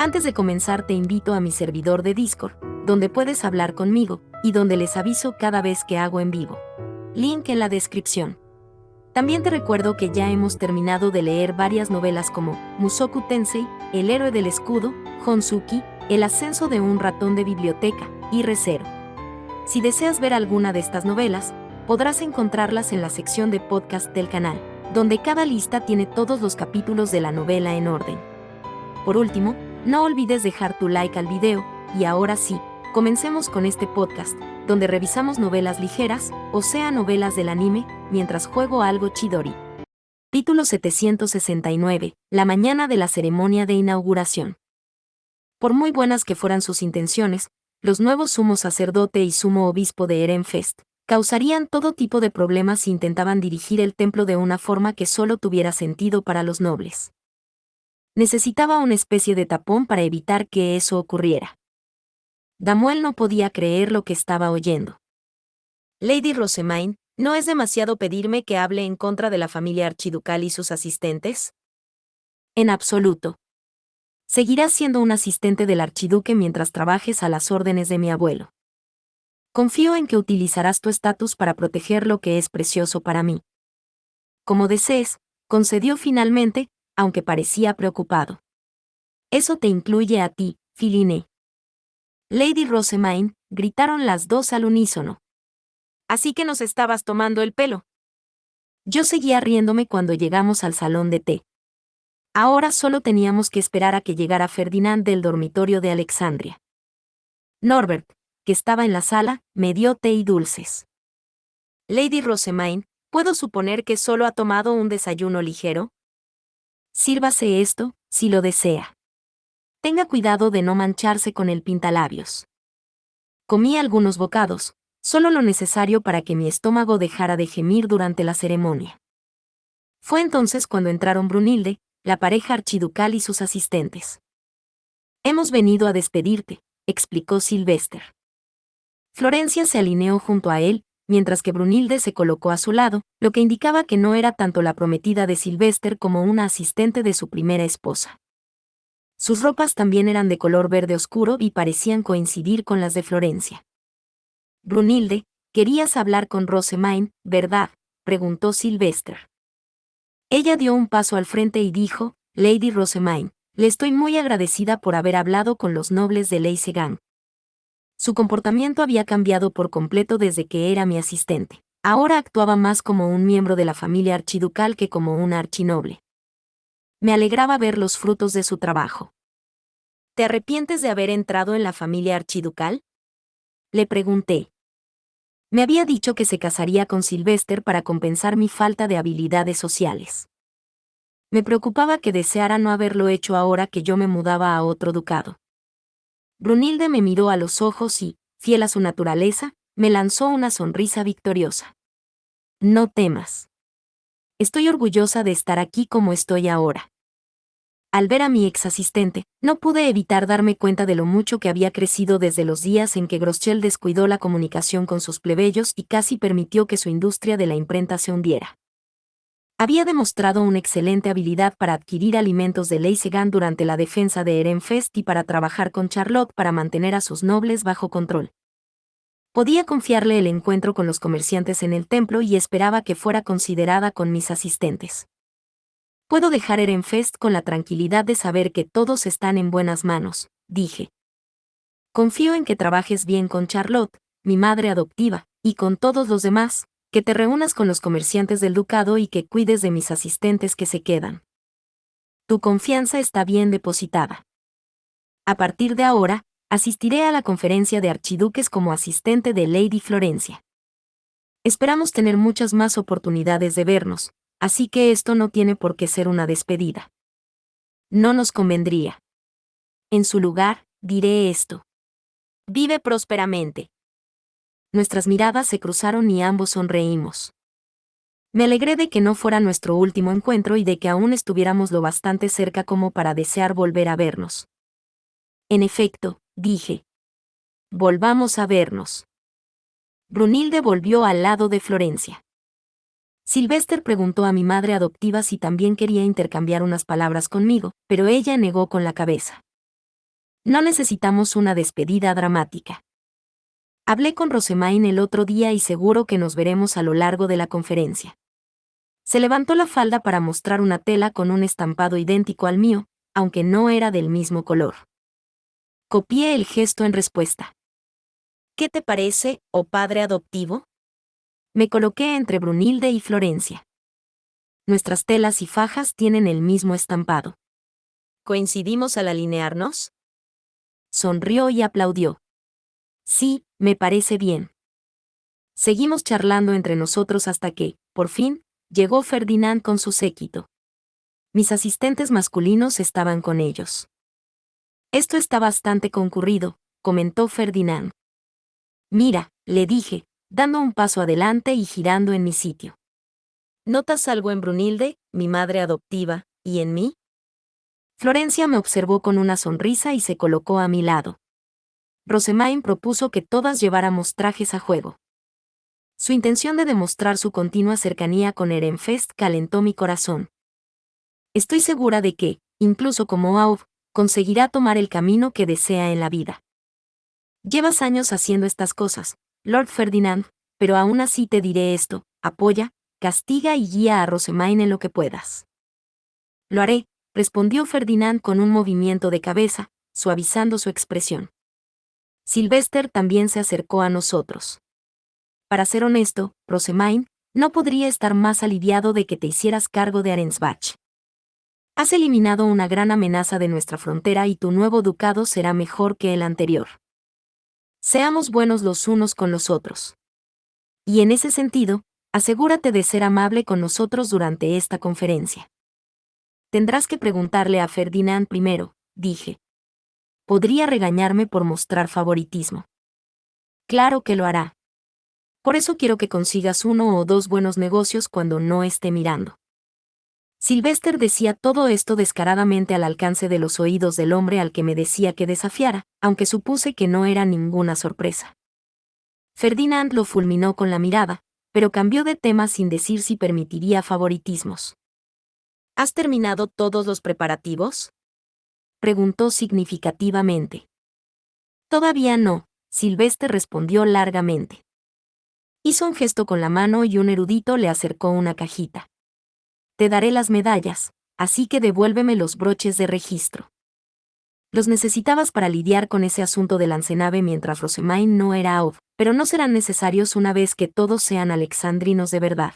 Antes de comenzar te invito a mi servidor de Discord, donde puedes hablar conmigo, y donde les aviso cada vez que hago en vivo. Link en la descripción. También te recuerdo que ya hemos terminado de leer varias novelas como Mushoku Tensei, El héroe del escudo, Honsuki, El ascenso de un ratón de biblioteca, y Re:Zero. Si deseas ver alguna de estas novelas, podrás encontrarlas en la sección de podcast del canal, donde cada lista tiene todos los capítulos de la novela en orden. Por último, no olvides dejar tu like al video, y ahora sí, comencemos con este podcast, donde revisamos novelas ligeras, o sea novelas del anime, mientras juego algo Chidori. Título 769, La mañana de la ceremonia de inauguración. Por muy buenas que fueran sus intenciones, los nuevos sumo sacerdote y sumo obispo de Erenfest causarían todo tipo de problemas si intentaban dirigir el templo de una forma que solo tuviera sentido para los nobles. Necesitaba una especie de tapón para evitar que eso ocurriera. Damuel no podía creer lo que estaba oyendo. Lady Rosemaine, ¿no es demasiado pedirme que hable en contra de la familia archiducal y sus asistentes? En absoluto. Seguirás siendo un asistente del archiduque mientras trabajes a las órdenes de mi abuelo. Confío en que utilizarás tu estatus para proteger lo que es precioso para mí. Como desees, concedió finalmente, aunque parecía preocupado. Eso te incluye a ti, Philine. Lady Rosemaine, gritaron las dos al unísono. Así que nos estabas tomando el pelo. Yo seguía riéndome cuando llegamos al salón de té. Ahora solo teníamos que esperar a que llegara Ferdinand del dormitorio de Alexandria. Norbert, que estaba en la sala, me dio té y dulces. Lady Rosemaine, ¿puedo suponer que solo ha tomado un desayuno ligero? Sírvase esto, si lo desea. Tenga cuidado de no mancharse con el pintalabios. Comí algunos bocados, solo lo necesario para que mi estómago dejara de gemir durante la ceremonia. Fue entonces cuando entraron Brunilde, la pareja archiducal y sus asistentes. Hemos venido a despedirte, explicó Sylvester. Florencia se alineó junto a él, mientras que Brunilde se colocó a su lado, lo que indicaba que no era tanto la prometida de Sylvester como una asistente de su primera esposa. Sus ropas también eran de color verde oscuro y parecían coincidir con las de Florencia. Brunilde, querías hablar con Rosemaine, ¿verdad?, preguntó Sylvester. Ella dio un paso al frente y dijo, Lady Rosemaine, le estoy muy agradecida por haber hablado con los nobles de Leisegang. Su comportamiento había cambiado por completo desde que era mi asistente. Ahora actuaba más como un miembro de la familia archiducal que como una archinoble. Me alegraba ver los frutos de su trabajo. ¿Te arrepientes de haber entrado en la familia archiducal?, le pregunté. Me había dicho que se casaría con Sylvester para compensar mi falta de habilidades sociales. Me preocupaba que deseara no haberlo hecho ahora que yo me mudaba a otro ducado. Brunilde me miró a los ojos y, fiel a su naturaleza, me lanzó una sonrisa victoriosa. No temas. Estoy orgullosa de estar aquí como estoy ahora. Al ver a mi ex asistente, no pude evitar darme cuenta de lo mucho que había crecido desde los días en que Groschel descuidó la comunicación con sus plebeyos y casi permitió que su industria de la imprenta se hundiera. Había demostrado una excelente habilidad para adquirir alimentos de Leisegang durante la defensa de Erenfest y para trabajar con Charlotte para mantener a sus nobles bajo control. Podía confiarle el encuentro con los comerciantes en el templo y esperaba que fuera considerada con mis asistentes. Puedo dejar Erenfest con la tranquilidad de saber que todos están en buenas manos, dije. Confío en que trabajes bien con Charlotte, mi madre adoptiva, y con todos los demás, que te reúnas con los comerciantes del ducado y que cuides de mis asistentes que se quedan. Tu confianza está bien depositada. A partir de ahora, asistiré a la conferencia de archiduques como asistente de Lady Florencia. Esperamos tener muchas más oportunidades de vernos, así que esto no tiene por qué ser una despedida. No nos convendría. En su lugar, diré esto. Vive prósperamente. Nuestras miradas se cruzaron y ambos sonreímos. Me alegré de que no fuera nuestro último encuentro y de que aún estuviéramos lo bastante cerca como para desear volver a vernos. En efecto, dije. Volvamos a vernos. Brunilde volvió al lado de Florencia. Sylvester preguntó a mi madre adoptiva si también quería intercambiar unas palabras conmigo, pero ella negó con la cabeza. No necesitamos una despedida dramática. Hablé con Rosemaine el otro día y seguro que nos veremos a lo largo de la conferencia. Se levantó la falda para mostrar una tela con un estampado idéntico al mío, aunque no era del mismo color. Copié el gesto en respuesta. ¿Qué te parece, oh padre adoptivo? Me coloqué entre Brunilde y Florencia. Nuestras telas y fajas tienen el mismo estampado. ¿Coincidimos al alinearnos? Sonrió y aplaudió. Sí, me parece bien. Seguimos charlando entre nosotros hasta que, por fin, llegó Ferdinand con su séquito. Mis asistentes masculinos estaban con ellos. Esto está bastante concurrido, comentó Ferdinand. Mira, le dije, dando un paso adelante y girando en mi sitio. ¿Notas algo en Brunilde, mi madre adoptiva, y en mí? Florencia me observó con una sonrisa y se colocó a mi lado. Rosemaine propuso que todas lleváramos trajes a juego. Su intención de demostrar su continua cercanía con Ehrenfest calentó mi corazón. Estoy segura de que, incluso como Auv, conseguirá tomar el camino que desea en la vida. Llevas años haciendo estas cosas, Lord Ferdinand, pero aún así te diré esto: apoya, castiga y guía a Rosemaine en lo que puedas. Lo haré, respondió Ferdinand con un movimiento de cabeza, suavizando su expresión. Sylvester también se acercó a nosotros. Para ser honesto, Rosemaine, no podría estar más aliviado de que te hicieras cargo de Arensbach. Has eliminado una gran amenaza de nuestra frontera y tu nuevo ducado será mejor que el anterior. Seamos buenos los unos con los otros. Y en ese sentido, asegúrate de ser amable con nosotros durante esta conferencia. Tendrás que preguntarle a Ferdinand primero, dije. Podría regañarme por mostrar favoritismo. Claro que lo hará. Por eso quiero que consigas uno o dos buenos negocios cuando no esté mirando. Sylvester decía todo esto descaradamente al alcance de los oídos del hombre al que me decía que desafiara, aunque supuse que no era ninguna sorpresa. Ferdinand lo fulminó con la mirada, pero cambió de tema sin decir si permitiría favoritismos. ¿Has terminado todos los preparativos?, preguntó significativamente. Todavía no, Sylvester respondió largamente. Hizo un gesto con la mano y un erudito le acercó una cajita. Te daré las medallas, así que devuélveme los broches de registro. Los necesitabas para lidiar con ese asunto del Lancenave mientras Rosemaine no era Auv, pero no serán necesarios una vez que todos sean alexandrinos de verdad.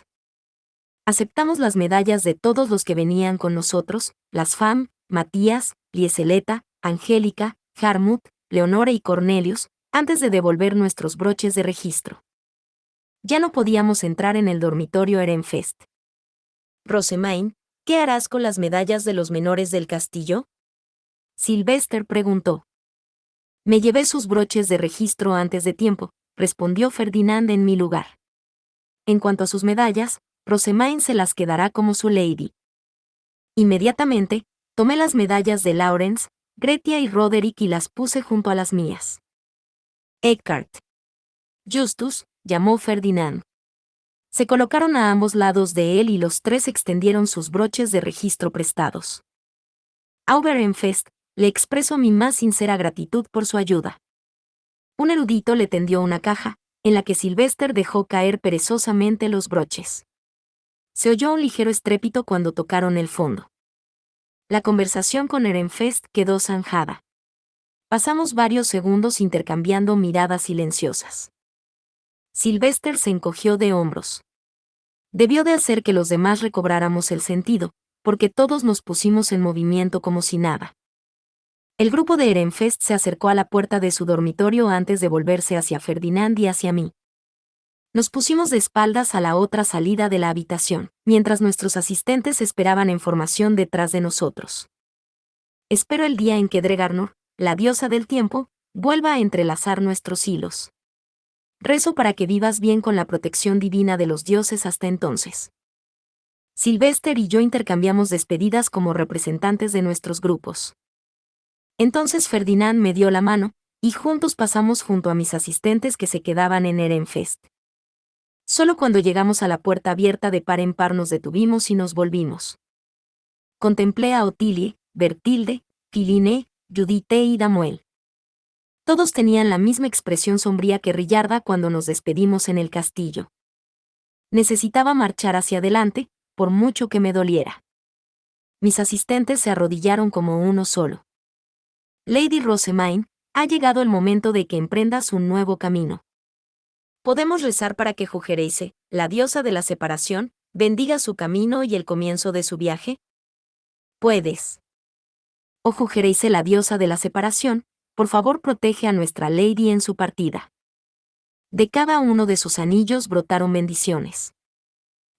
Aceptamos las medallas de todos los que venían con nosotros, las Fam, Matías, Lieseleta, Angélica, Harmut, Leonora y Cornelius, antes de devolver nuestros broches de registro. Ya no podíamos entrar en el dormitorio Ehrenfest. Rosemaine, ¿qué harás con las medallas de los menores del castillo?, Sylvester preguntó. Me llevé sus broches de registro antes de tiempo, respondió Ferdinand en mi lugar. En cuanto a sus medallas, Rosemaine se las quedará como su lady. Inmediatamente, tomé las medallas de Lawrence, Gretia y Roderick y las puse junto a las mías. Eckhart. Justus, llamó Ferdinand. Se colocaron a ambos lados de él y los tres extendieron sus broches de registro prestados. Ehrenfest, le expreso mi más sincera gratitud por su ayuda. Un erudito le tendió una caja, en la que Sylvester dejó caer perezosamente los broches. Se oyó un ligero estrépito cuando tocaron el fondo. La conversación con Ehrenfest quedó zanjada. Pasamos varios segundos intercambiando miradas silenciosas. Sylvester se encogió de hombros. Debió de hacer que los demás recobráramos el sentido, porque todos nos pusimos en movimiento como si nada. El grupo de Ehrenfest se acercó a la puerta de su dormitorio antes de volverse hacia Ferdinand y hacia mí. Nos pusimos de espaldas a la otra salida de la habitación, mientras nuestros asistentes esperaban en formación detrás de nosotros. Espero el día en que Dregarnor, la diosa del tiempo, vuelva a entrelazar nuestros hilos. Rezo para que vivas bien con la protección divina de los dioses hasta entonces. Sylvester y yo intercambiamos despedidas como representantes de nuestros grupos. Entonces Ferdinand me dio la mano, y juntos pasamos junto a mis asistentes que se quedaban en Ehrenfest. Solo cuando llegamos a la puerta abierta de par en par nos detuvimos y nos volvimos. Contemplé a Otilie, Bertilde, Filine, Judith y Damuel. Todos tenían la misma expresión sombría que Rillarda cuando nos despedimos en el castillo. Necesitaba marchar hacia adelante, por mucho que me doliera. Mis asistentes se arrodillaron como uno solo. Lady Rosemaine, ha llegado el momento de que emprendas un nuevo camino. Podemos rezar para que Jugereise, la diosa de la separación, bendiga su camino y el comienzo de su viaje. Puedes. Oh Jugereise, la diosa de la separación, por favor protege a nuestra Lady en su partida. De cada uno de sus anillos brotaron bendiciones.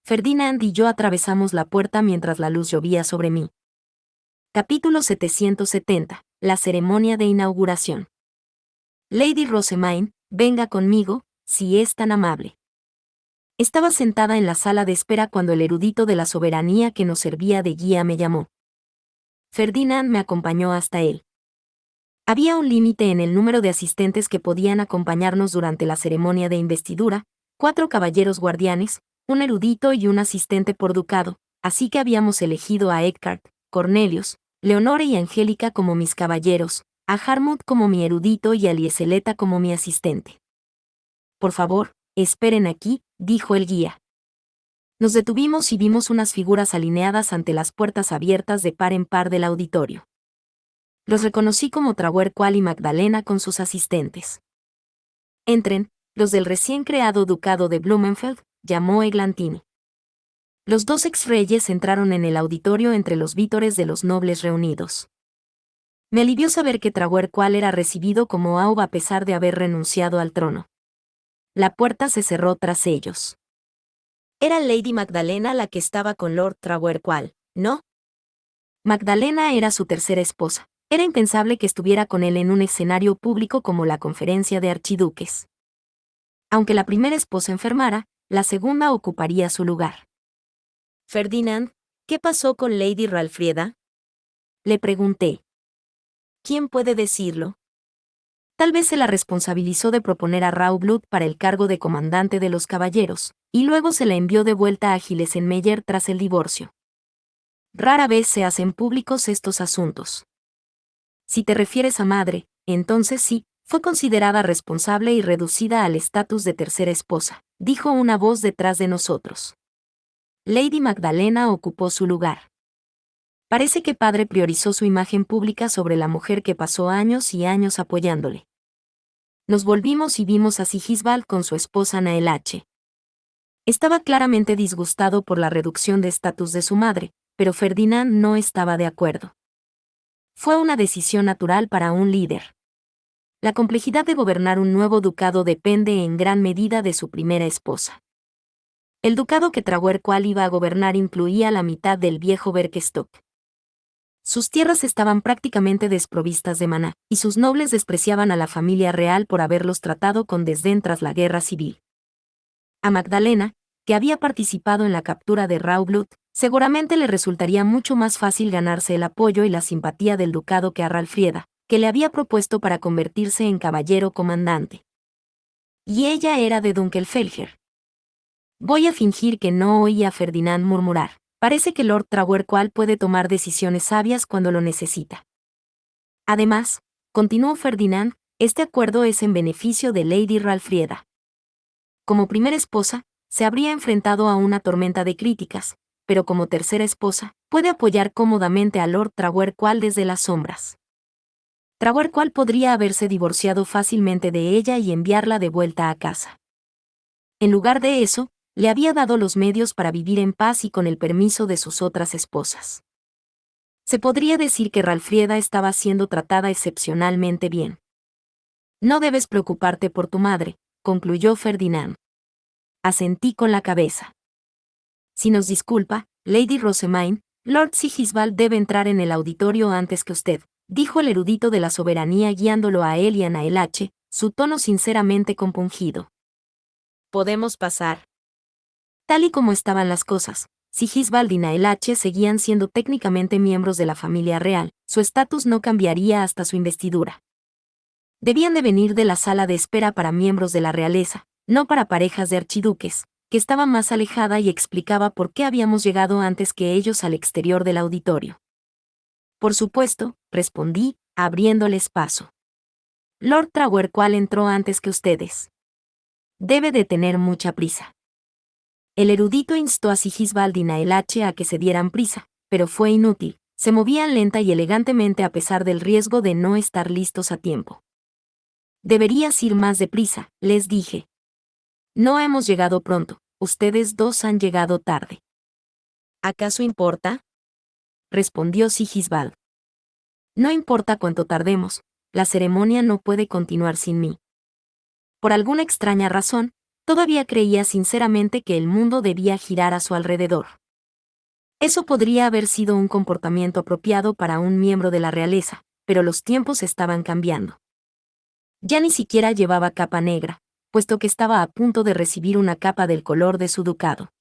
Ferdinand y yo atravesamos la puerta mientras la luz llovía sobre mí. Capítulo 770. La ceremonia de inauguración. Lady Rosemaine, venga conmigo, si es tan amable. Estaba sentada en la sala de espera cuando el erudito de la soberanía que nos servía de guía me llamó. Ferdinand me acompañó hasta él. Había un límite en el número de asistentes que podían acompañarnos durante la ceremonia de investidura, 4 caballeros guardianes, un erudito y un asistente por ducado, así que habíamos elegido a Eckhart, Cornelius, Leonore y Angélica como mis caballeros, a Harmut como mi erudito y a Lieseleta como mi asistente. Por favor, esperen aquí, dijo el guía. Nos detuvimos y vimos unas figuras alineadas ante las puertas abiertas de par en par del auditorio. Los reconocí como Trahuercual y Magdalena con sus asistentes. Entren, los del recién creado ducado de Blumenfeld, llamó Eglantine. Los 2 exreyes entraron en el auditorio entre los vítores de los nobles reunidos. Me alivió saber que Trahuercual era recibido como Aub a pesar de haber renunciado al trono. La puerta se cerró tras ellos. Era Lady Magdalena la que estaba con Lord Trahuercual, ¿no? Magdalena era su tercera esposa. Era impensable que estuviera con él en un escenario público como la conferencia de archiduques. Aunque la primera esposa enfermara, la segunda ocuparía su lugar. Ferdinand, ¿qué pasó con Lady Ralfrieda? Le pregunté. ¿Quién puede decirlo? Tal vez se la responsabilizó de proponer a Raublut para el cargo de comandante de los caballeros, y luego se la envió de vuelta a Gilsenmeyer tras el divorcio. Rara vez se hacen públicos estos asuntos. Si te refieres a madre, entonces sí, fue considerada responsable y reducida al estatus de tercera esposa, dijo una voz detrás de nosotros. Lady Magdalena ocupó su lugar. Parece que padre priorizó su imagen pública sobre la mujer que pasó años y años apoyándole. Nos volvimos y vimos a Sigisbald con su esposa Naelache. Estaba claramente disgustado por la reducción de estatus de su madre, pero Ferdinand no estaba de acuerdo. Fue una decisión natural para un líder. La complejidad de gobernar un nuevo ducado depende en gran medida de su primera esposa. El ducado que Trahuercual iba a gobernar incluía la mitad del viejo Berkestock. Sus tierras estaban prácticamente desprovistas de maná, y sus nobles despreciaban a la familia real por haberlos tratado con desdén tras la guerra civil. A Magdalena, que había participado en la captura de Raublut, seguramente le resultaría mucho más fácil ganarse el apoyo y la simpatía del ducado que a Ralfrieda, que le había propuesto para convertirse en caballero comandante. Y ella era de Dunkelfelger. Voy a fingir que no oí a Ferdinand murmurar. Parece que Lord Trahuercual puede tomar decisiones sabias cuando lo necesita. Además, continuó Ferdinand, este acuerdo es en beneficio de Lady Ralfrieda. Como primera esposa, se habría enfrentado a una tormenta de críticas, pero como tercera esposa, puede apoyar cómodamente a Lord Trahuercual desde las sombras. Trahuercual podría haberse divorciado fácilmente de ella y enviarla de vuelta a casa. En lugar de eso, le había dado los medios para vivir en paz y con el permiso de sus otras esposas. Se podría decir que Ralfrieda estaba siendo tratada excepcionalmente bien. No debes preocuparte por tu madre, concluyó Ferdinand. Asentí con la cabeza. Si nos disculpa, Lady Rosemaine, Lord Sigisbald debe entrar en el auditorio antes que usted, dijo el erudito de la soberanía guiándolo a él y a Naelache, su tono sinceramente compungido. ¿Podemos pasar? Tal y como estaban las cosas, Sigisbald y Naelache seguían siendo técnicamente miembros de la familia real, su estatus no cambiaría hasta su investidura. Debían de venir de la sala de espera para miembros de la realeza, no para parejas de archiduques, que estaba más alejada y explicaba por qué habíamos llegado antes que ellos al exterior del auditorio. Por supuesto, respondí, abriéndoles paso. Lord Trawerqual entró antes que ustedes. Debe de tener mucha prisa. El erudito instó a Sigisbald y Naelache a que se dieran prisa, pero fue inútil. Se movían lenta y elegantemente a pesar del riesgo de no estar listos a tiempo. Deberías ir más deprisa, les dije. No hemos llegado pronto, ustedes dos han llegado tarde. ¿Acaso importa? Respondió Sigisbald. No importa cuánto tardemos, la ceremonia no puede continuar sin mí. Por alguna extraña razón, todavía creía sinceramente que el mundo debía girar a su alrededor. Eso podría haber sido un comportamiento apropiado para un miembro de la realeza, pero los tiempos estaban cambiando. Ya ni siquiera llevaba capa negra, puesto que estaba a punto de recibir una capa del color de su ducado.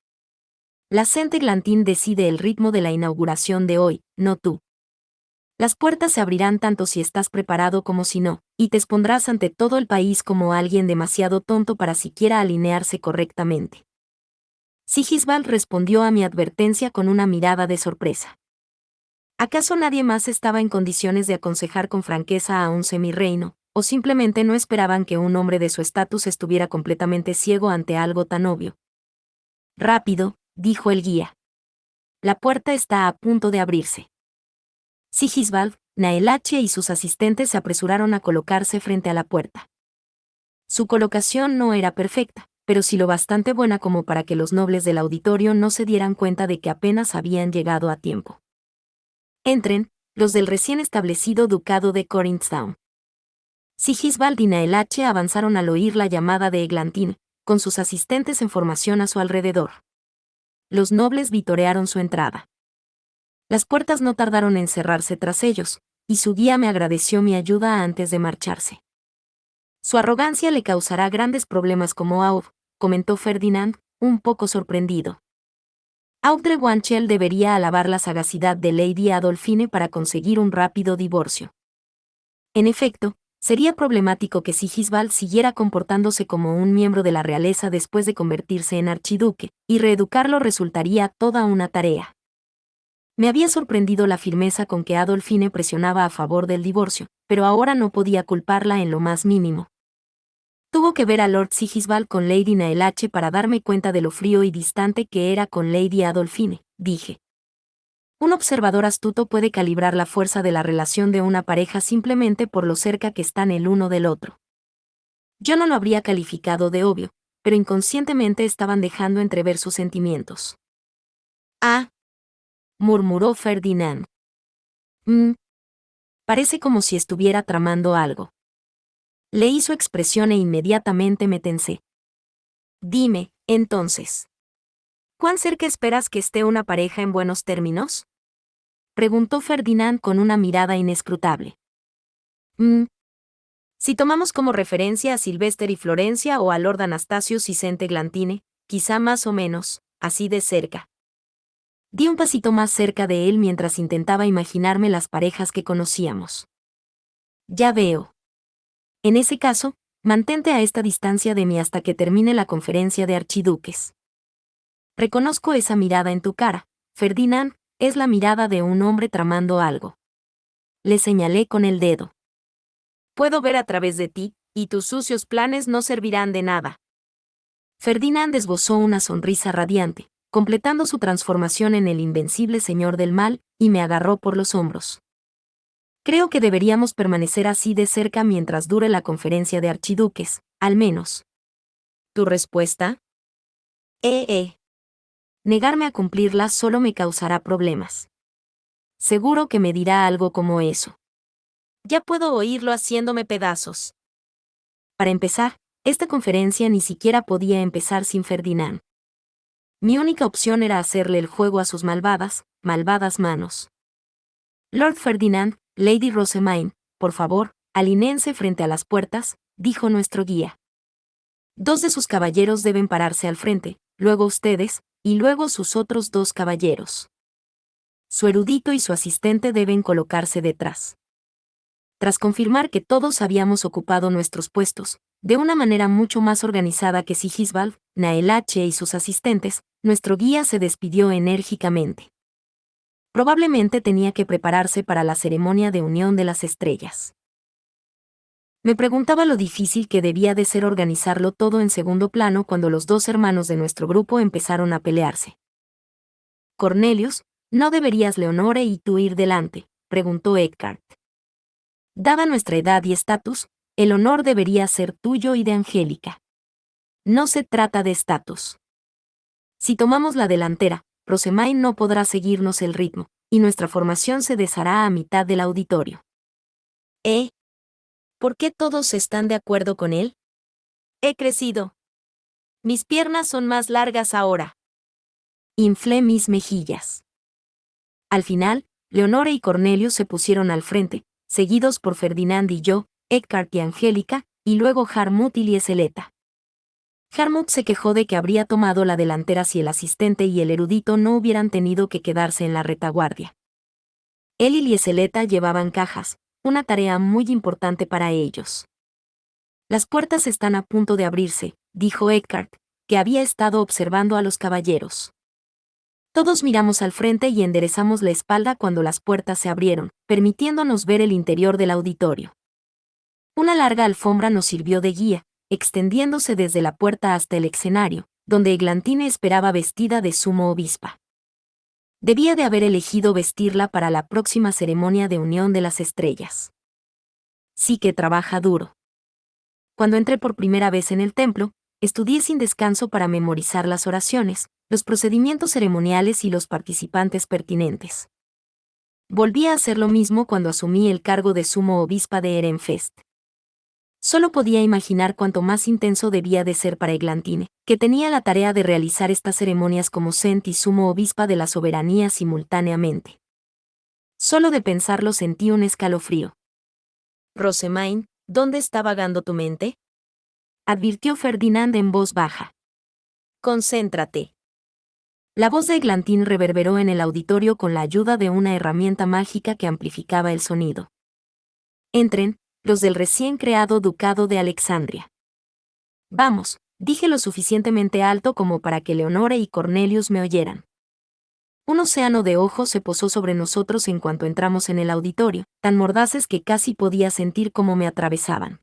La Saint-Eglantin decide el ritmo de la inauguración de hoy, no tú. Las puertas se abrirán tanto si estás preparado como si no, y te expondrás ante todo el país como alguien demasiado tonto para siquiera alinearse correctamente. Sigisbald respondió a mi advertencia con una mirada de sorpresa. ¿Acaso nadie más estaba en condiciones de aconsejar con franqueza a un semirreino, o simplemente no esperaban que un hombre de su estatus estuviera completamente ciego ante algo tan obvio? Rápido, dijo el guía. La puerta está a punto de abrirse. Sigisbald, Naelache y sus asistentes se apresuraron a colocarse frente a la puerta. Su colocación no era perfecta, pero sí lo bastante buena como para que los nobles del auditorio no se dieran cuenta de que apenas habían llegado a tiempo. Entren, los del recién establecido ducado de Corintstown. Sigisbald y Naelache avanzaron al oír la llamada de Eglantín, con sus asistentes en formación a su alrededor. Los nobles vitorearon su entrada. Las puertas no tardaron en cerrarse tras ellos, y su guía me agradeció mi ayuda antes de marcharse. Su arrogancia le causará grandes problemas como Aud, comentó Ferdinand, un poco sorprendido. Audre Wanchel debería alabar la sagacidad de Lady Adolphine para conseguir un rápido divorcio. En efecto, sería problemático que Sigisbald siguiera comportándose como un miembro de la realeza después de convertirse en archiduque, y reeducarlo resultaría toda una tarea. Me había sorprendido la firmeza con que Adolphine presionaba a favor del divorcio, pero ahora no podía culparla en lo más mínimo. Tuvo que ver a Lord Sigisbald con Lady Naelache para darme cuenta de lo frío y distante que era con Lady Adolphine, dije. Un observador astuto puede calibrar la fuerza de la relación de una pareja simplemente por lo cerca que están el uno del otro. Yo no lo habría calificado de obvio, pero inconscientemente estaban dejando entrever sus sentimientos. Ah, murmuró Ferdinand. Parece como si estuviera tramando algo. Leí su expresión e inmediatamente me tensé. Dime, entonces. ¿Cuán cerca esperas que esté una pareja en buenos términos? Preguntó Ferdinand con una mirada inescrutable. Si tomamos como referencia a Sylvester y Florencia o a Lord Anastasius y Saint-Eglantine, quizá más o menos, así de cerca. Di un pasito más cerca de él mientras intentaba imaginarme las parejas que conocíamos. Ya veo. En ese caso, mantente a esta distancia de mí hasta que termine la conferencia de archiduques. Reconozco esa mirada en tu cara, Ferdinand, es la mirada de un hombre tramando algo. Le señalé con el dedo. Puedo ver a través de ti, y tus sucios planes no servirán de nada. Ferdinand esbozó una sonrisa radiante, completando su transformación en el invencible señor del mal, y me agarró por los hombros. Creo que deberíamos permanecer así de cerca mientras dure la conferencia de archiduques, al menos. ¿Tu respuesta? Negarme a cumplirla solo me causará problemas. Seguro que me dirá algo como eso. Ya puedo oírlo haciéndome pedazos. Para empezar, esta conferencia ni siquiera podía empezar sin Ferdinand. Mi única opción era hacerle el juego a sus malvadas manos. Lord Ferdinand, Lady Rosamine, por favor, alinéense frente a las puertas, dijo nuestro guía. 2 de sus caballeros deben pararse al frente, luego ustedes, y luego sus otros 2 caballeros. Su erudito y su asistente deben colocarse detrás. Tras confirmar que todos habíamos ocupado nuestros puestos, de una manera mucho más organizada que Sigisbald, Naelache y sus asistentes, nuestro guía se despidió enérgicamente. Probablemente tenía que prepararse para la ceremonia de unión de las estrellas. Me preguntaba lo difícil que debía de ser organizarlo todo en segundo plano cuando los dos hermanos de nuestro grupo empezaron a pelearse. Cornelius, ¿no deberías Leonore y tú ir delante?, preguntó Eckhart. Dada nuestra edad y estatus, el honor debería ser tuyo y de Angélica. No se trata de estatus. Si tomamos la delantera, Rosamine no podrá seguirnos el ritmo, y nuestra formación se deshará a mitad del auditorio. ¿Por qué todos están de acuerdo con él? He crecido. Mis piernas son más largas ahora. Inflé mis mejillas. Al final, Leonore y Cornelius se pusieron al frente, seguidos por Ferdinand y yo, Eckhart y Angélica, y luego Harmut y Lieseleta. Harmut se quejó de que habría tomado la delantera si el asistente y el erudito no hubieran tenido que quedarse en la retaguardia. Él y Lieseleta llevaban cajas, una tarea muy importante para ellos. Las puertas están a punto de abrirse, dijo Eckhart, que había estado observando a los caballeros. Todos miramos al frente y enderezamos la espalda cuando las puertas se abrieron, permitiéndonos ver el interior del auditorio. Una larga alfombra nos sirvió de guía, extendiéndose desde la puerta hasta el escenario, donde Eglantine esperaba vestida de sumo obispa. Debía de haber elegido vestirla para la próxima ceremonia de unión de las estrellas. Sí que trabaja duro. Cuando entré por primera vez en el templo, estudié sin descanso para memorizar las oraciones, los procedimientos ceremoniales y los participantes pertinentes. Volví a hacer lo mismo cuando asumí el cargo de sumo obispa de Ehrenfest. Solo podía imaginar cuánto más intenso debía de ser para Eglantine, que tenía la tarea de realizar estas ceremonias como cent y sumo obispa de la soberanía simultáneamente. Solo de pensarlo sentí un escalofrío. Rosamine, ¿dónde está vagando tu mente?, advirtió Ferdinand en voz baja. Concéntrate. La voz de Eglantine reverberó en el auditorio con la ayuda de una herramienta mágica que amplificaba el sonido. Entren, los del recién creado ducado de Alexandria. Vamos, dije lo suficientemente alto como para que Leonore y Cornelius me oyeran. Un océano de ojos se posó sobre nosotros en cuanto entramos en el auditorio, tan mordaces que casi podía sentir cómo me atravesaban.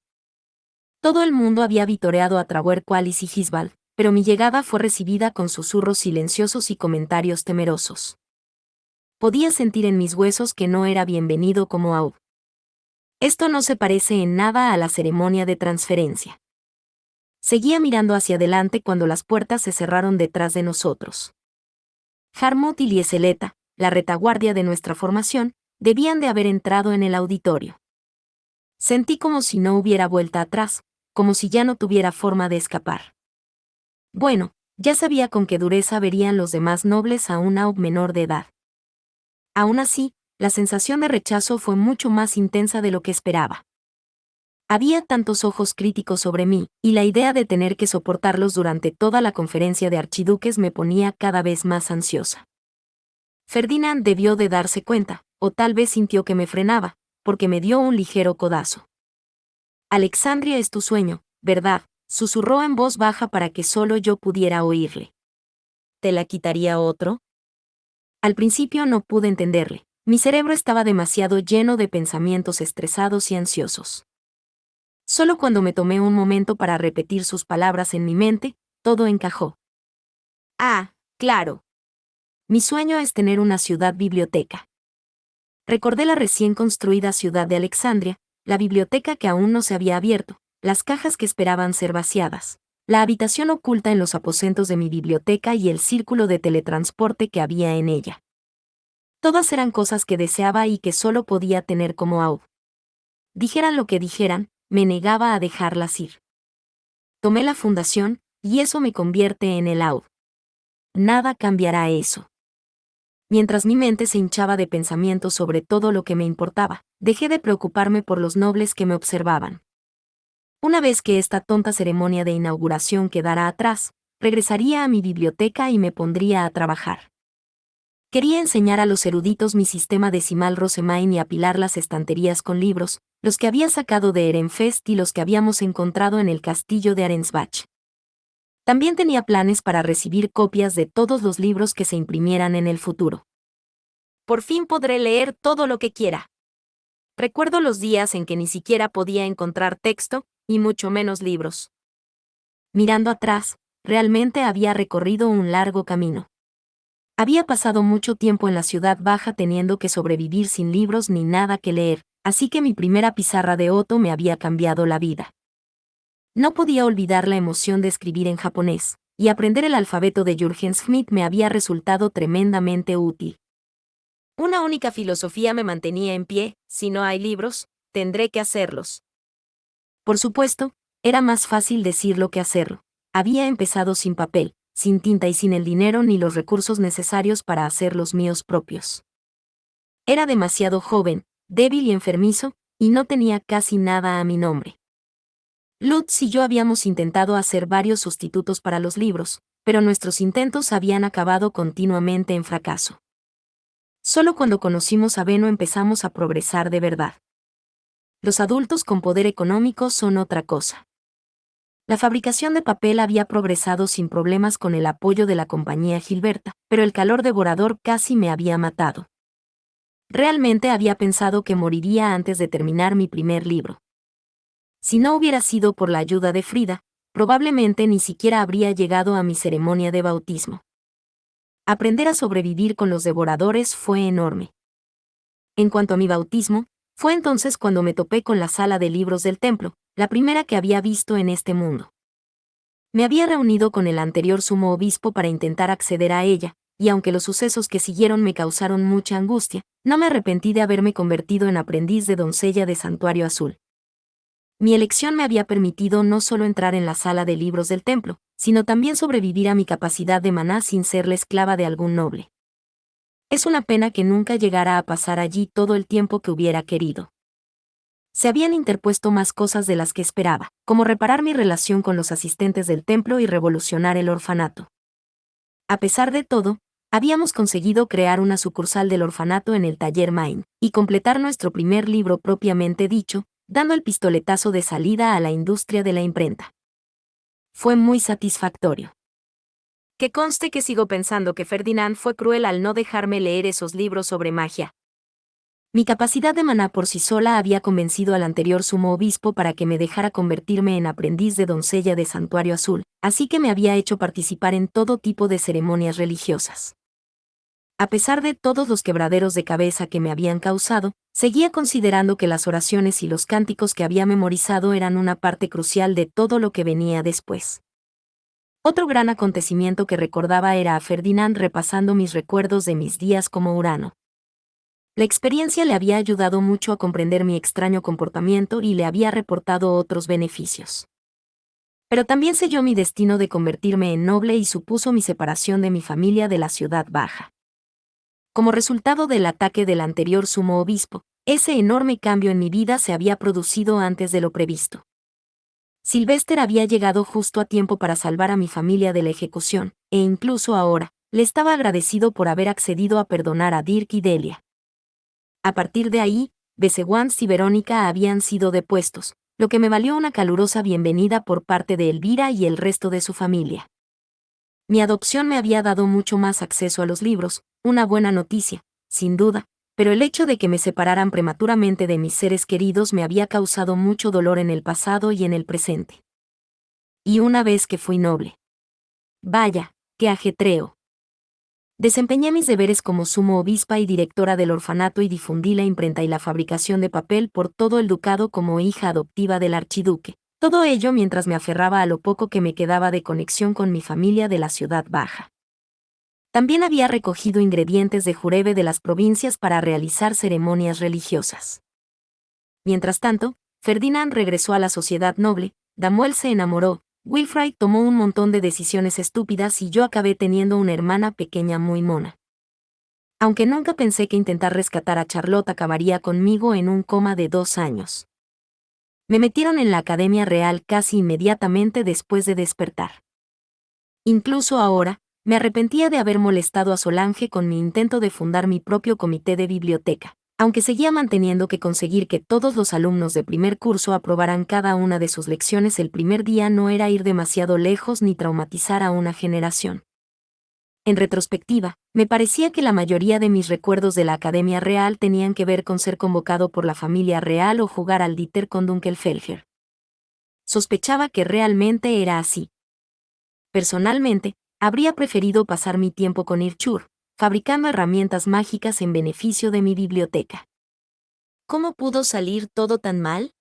Todo el mundo había vitoreado a Trawer Qualis y Gisbald, pero mi llegada fue recibida con susurros silenciosos y comentarios temerosos. Podía sentir en mis huesos que no era bienvenido como Aub. Esto no se parece en nada a la ceremonia de transferencia. Seguía mirando hacia adelante cuando las puertas se cerraron detrás de nosotros. Harmut y Lieseleta, la retaguardia de nuestra formación, debían de haber entrado en el auditorio. Sentí como si no hubiera vuelta atrás, como si ya no tuviera forma de escapar. Bueno, ya sabía con qué dureza verían los demás nobles a un Aub menor de edad. Aún así, la sensación de rechazo fue mucho más intensa de lo que esperaba. Había tantos ojos críticos sobre mí, y la idea de tener que soportarlos durante toda la conferencia de archiduques me ponía cada vez más ansiosa. Ferdinand debió de darse cuenta, o tal vez sintió que me frenaba, porque me dio un ligero codazo. Alexandria es tu sueño, ¿verdad?, susurró en voz baja para que solo yo pudiera oírle. ¿Te la quitaría otro? Al principio no pude entenderle. Mi cerebro estaba demasiado lleno de pensamientos estresados y ansiosos. Solo cuando me tomé un momento para repetir sus palabras en mi mente, todo encajó. Ah, claro. Mi sueño es tener una ciudad biblioteca. Recordé la recién construida ciudad de Alexandria, la biblioteca que aún no se había abierto, las cajas que esperaban ser vaciadas, la habitación oculta en los aposentos de mi biblioteca y el círculo de teletransporte que había en ella. Todas eran cosas que deseaba y que solo podía tener como Aub. Dijeran lo que dijeran, me negaba a dejarlas ir. Tomé la fundación, y eso me convierte en el Aub. Nada cambiará eso. Mientras mi mente se hinchaba de pensamientos sobre todo lo que me importaba, dejé de preocuparme por los nobles que me observaban. Una vez que esta tonta ceremonia de inauguración quedara atrás, regresaría a mi biblioteca y me pondría a trabajar. Quería enseñar a los eruditos mi sistema decimal Rosamine y apilar las estanterías con libros, los que había sacado de Ehrenfest y los que habíamos encontrado en el castillo de Arensbach. También tenía planes para recibir copias de todos los libros que se imprimieran en el futuro. Por fin podré leer todo lo que quiera. Recuerdo los días en que ni siquiera podía encontrar texto, y mucho menos libros. Mirando atrás, realmente había recorrido un largo camino. Había pasado mucho tiempo en la ciudad baja teniendo que sobrevivir sin libros ni nada que leer, así que mi primera pizarra de Otto me había cambiado la vida. No podía olvidar la emoción de escribir en japonés, y aprender el alfabeto de Jürgen Schmidt me había resultado tremendamente útil. Una única filosofía me mantenía en pie: si no hay libros, tendré que hacerlos. Por supuesto, era más fácil decirlo que hacerlo. Había empezado sin papel, sin tinta y sin el dinero ni los recursos necesarios para hacer los míos propios. Era demasiado joven, débil y enfermizo, y no tenía casi nada a mi nombre. Lutz y yo habíamos intentado hacer varios sustitutos para los libros, pero nuestros intentos habían acabado continuamente en fracaso. Solo cuando conocimos a Benno empezamos a progresar de verdad. Los adultos con poder económico son otra cosa. La fabricación de papel había progresado sin problemas con el apoyo de la compañía Gilberta, pero el calor devorador casi me había matado. Realmente había pensado que moriría antes de terminar mi primer libro. Si no hubiera sido por la ayuda de Frida, probablemente ni siquiera habría llegado a mi ceremonia de bautismo. Aprender a sobrevivir con los devoradores fue enorme. En cuanto a mi bautismo, fue entonces cuando me topé con la sala de libros del templo, la primera que había visto en este mundo. Me había reunido con el anterior sumo obispo para intentar acceder a ella, y aunque los sucesos que siguieron me causaron mucha angustia, no me arrepentí de haberme convertido en aprendiz de doncella de Santuario Azul. Mi elección me había permitido no solo entrar en la sala de libros del templo, sino también sobrevivir a mi capacidad de maná sin ser la esclava de algún noble. Es una pena que nunca llegara a pasar allí todo el tiempo que hubiera querido. Se habían interpuesto más cosas de las que esperaba, como reparar mi relación con los asistentes del templo y revolucionar el orfanato. A pesar de todo, habíamos conseguido crear una sucursal del orfanato en el taller Main, y completar nuestro primer libro propiamente dicho, dando el pistoletazo de salida a la industria de la imprenta. Fue muy satisfactorio. Que conste que sigo pensando que Ferdinand fue cruel al no dejarme leer esos libros sobre magia. Mi capacidad de maná por sí sola había convencido al anterior sumo obispo para que me dejara convertirme en aprendiz de doncella de Santuario Azul, así que me había hecho participar en todo tipo de ceremonias religiosas. A pesar de todos los quebraderos de cabeza que me habían causado, seguía considerando que las oraciones y los cánticos que había memorizado eran una parte crucial de todo lo que venía después. Otro gran acontecimiento que recordaba era a Ferdinand repasando mis recuerdos de mis días como Urano. La experiencia le había ayudado mucho a comprender mi extraño comportamiento y le había reportado otros beneficios. Pero también selló mi destino de convertirme en noble y supuso mi separación de mi familia de la ciudad baja. Como resultado del ataque del anterior sumo obispo, ese enorme cambio en mi vida se había producido antes de lo previsto. Sylvester había llegado justo a tiempo para salvar a mi familia de la ejecución, e incluso ahora, le estaba agradecido por haber accedido a perdonar a Dirk y Delia. A partir de ahí, Besewans y Verónica habían sido depuestos, lo que me valió una calurosa bienvenida por parte de Elvira y el resto de su familia. Mi adopción me había dado mucho más acceso a los libros, una buena noticia, sin duda, pero el hecho de que me separaran prematuramente de mis seres queridos me había causado mucho dolor en el pasado y en el presente. Y una vez que fui noble. Vaya, qué ajetreo. Desempeñé mis deberes como sumo obispa y directora del orfanato y difundí la imprenta y la fabricación de papel por todo el ducado como hija adoptiva del archiduque. Todo ello mientras me aferraba a lo poco que me quedaba de conexión con mi familia de la ciudad baja. También había recogido ingredientes de jurebe de las provincias para realizar ceremonias religiosas. Mientras tanto, Ferdinand regresó a la sociedad noble, Damuel se enamoró, Wilfrid tomó un montón de decisiones estúpidas y yo acabé teniendo una hermana pequeña muy mona. Aunque nunca pensé que intentar rescatar a Charlotte acabaría conmigo en un coma de 2 años. Me metieron en la Academia Real casi inmediatamente después de despertar. Incluso ahora, me arrepentía de haber molestado a Solange con mi intento de fundar mi propio comité de biblioteca, aunque seguía manteniendo que conseguir que todos los alumnos de primer curso aprobaran cada una de sus lecciones el primer día no era ir demasiado lejos ni traumatizar a una generación. En retrospectiva, me parecía que la mayoría de mis recuerdos de la Academia Real tenían que ver con ser convocado por la familia real o jugar al Dieter con Dunkelfelger. Sospechaba que realmente era así. Personalmente, habría preferido pasar mi tiempo con Irchur, fabricando herramientas mágicas en beneficio de mi biblioteca. ¿Cómo pudo salir todo tan mal?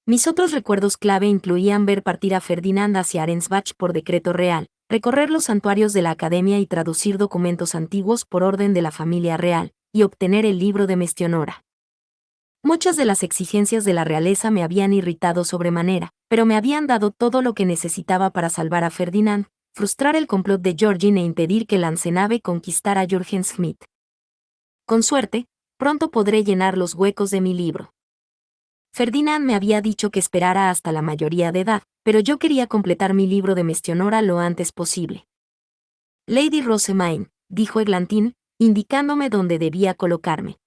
Mis otros recuerdos clave incluían ver partir a Ferdinand hacia Arensbach por decreto real, recorrer los santuarios de la Academia y traducir documentos antiguos por orden de la familia real, y obtener el libro de Mestionora. Muchas de las exigencias de la realeza me habían irritado sobremanera, pero me habían dado todo lo que necesitaba para salvar a Ferdinand, frustrar el complot de Georgine e impedir que Lanzenave conquistara a Jürgen Schmidt. Con suerte, pronto podré llenar los huecos de mi libro. Ferdinand me había dicho que esperara hasta la mayoría de edad, pero yo quería completar mi libro de Mestionora lo antes posible. Lady Rosemaine, dijo Eglantín, indicándome dónde debía colocarme.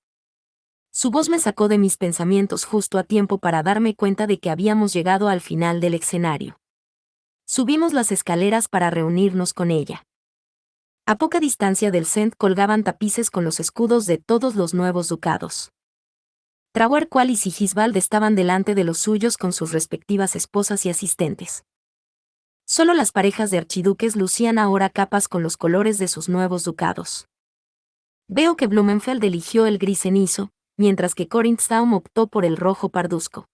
Su voz me sacó de mis pensamientos justo a tiempo para darme cuenta de que habíamos llegado al final del escenario. Subimos las escaleras para reunirnos con ella. A poca distancia del Cent colgaban tapices con los escudos de todos los nuevos ducados. Trawer Qual y Sigisbald estaban delante de los suyos con sus respectivas esposas y asistentes. Solo las parejas de archiduques lucían ahora capas con los colores de sus nuevos ducados. Veo que Blumenfeld eligió el gris cenizo, mientras que Corinthbaum optó por el rojo parduzco.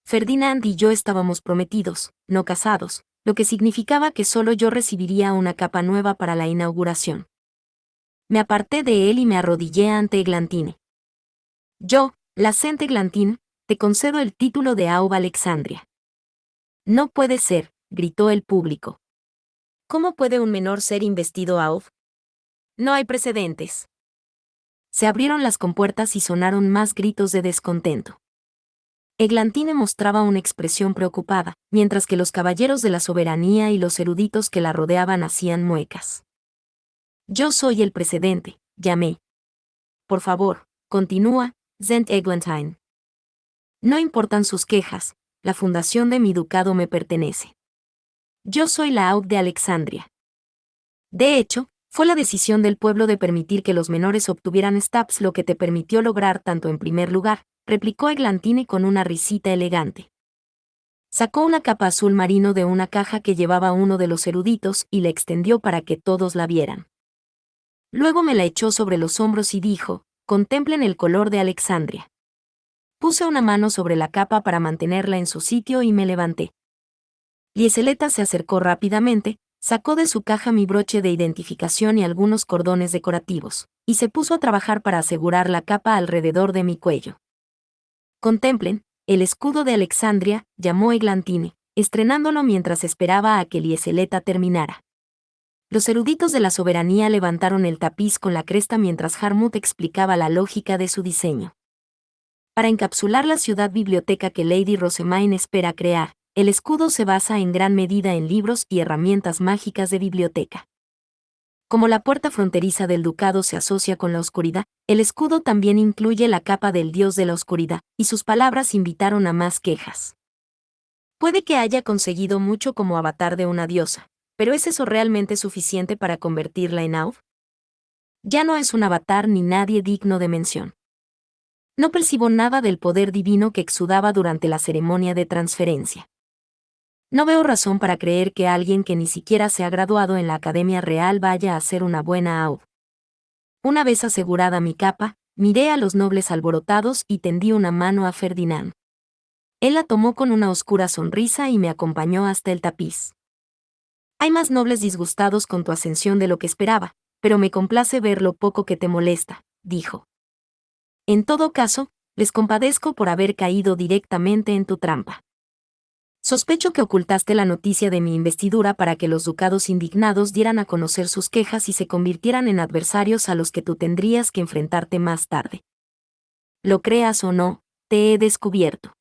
Ferdinand y yo estábamos prometidos, no casados, lo que significaba que solo yo recibiría una capa nueva para la inauguración. Me aparté de él y me arrodillé ante Eglantine. Yo, la Saint Eglantine, te concedo el título de Aub Alexandria. No puede ser, gritó el público. ¿Cómo puede un menor ser investido Aub? No hay precedentes. Se abrieron las compuertas y sonaron más gritos de descontento. Eglantine mostraba una expresión preocupada, mientras que los caballeros de la soberanía y los eruditos que la rodeaban hacían muecas. Yo soy el precedente, llamé. Por favor, continúa, St. Eglantine. No importan sus quejas, la fundación de mi ducado me pertenece. Yo soy la Aub de Alexandria. De hecho, fue la decisión del pueblo de permitir que los menores obtuvieran stabs lo que te permitió lograr tanto en primer lugar, replicó Eglantine con una risita elegante. Sacó una capa azul marino de una caja que llevaba uno de los eruditos y la extendió para que todos la vieran. Luego me la echó sobre los hombros y dijo, contemplen el color de Alexandria. Puse una mano sobre la capa para mantenerla en su sitio y me levanté. Lieseleta se acercó rápidamente, sacó de su caja mi broche de identificación y algunos cordones decorativos, y se puso a trabajar para asegurar la capa alrededor de mi cuello. Contemplen, el escudo de Alexandria, llamó Eglantine, estrenándolo mientras esperaba a que Lieseleta terminara. Los eruditos de la soberanía levantaron el tapiz con la cresta mientras Harmut explicaba la lógica de su diseño. Para encapsular la ciudad biblioteca que Lady Rosemaine espera crear, el escudo se basa en gran medida en libros y herramientas mágicas de biblioteca. Como la puerta fronteriza del ducado se asocia con la oscuridad, el escudo también incluye la capa del dios de la oscuridad, y sus palabras invitaron a más quejas. Puede que haya conseguido mucho como avatar de una diosa, pero ¿es eso realmente suficiente para convertirla en Aub? Ya no es un avatar ni nadie digno de mención. No percibo nada del poder divino que exudaba durante la ceremonia de transferencia. No veo razón para creer que alguien que ni siquiera se ha graduado en la Academia Real vaya a ser una buena Aub. Una vez asegurada mi capa, miré a los nobles alborotados y tendí una mano a Ferdinand. Él la tomó con una oscura sonrisa y me acompañó hasta el tapiz. Hay más nobles disgustados con tu ascensión de lo que esperaba, pero me complace ver lo poco que te molesta, dijo. En todo caso, les compadezco por haber caído directamente en tu trampa. Sospecho que ocultaste la noticia de mi investidura para que los ducados indignados dieran a conocer sus quejas y se convirtieran en adversarios a los que tú tendrías que enfrentarte más tarde. Lo creas o no, te he descubierto.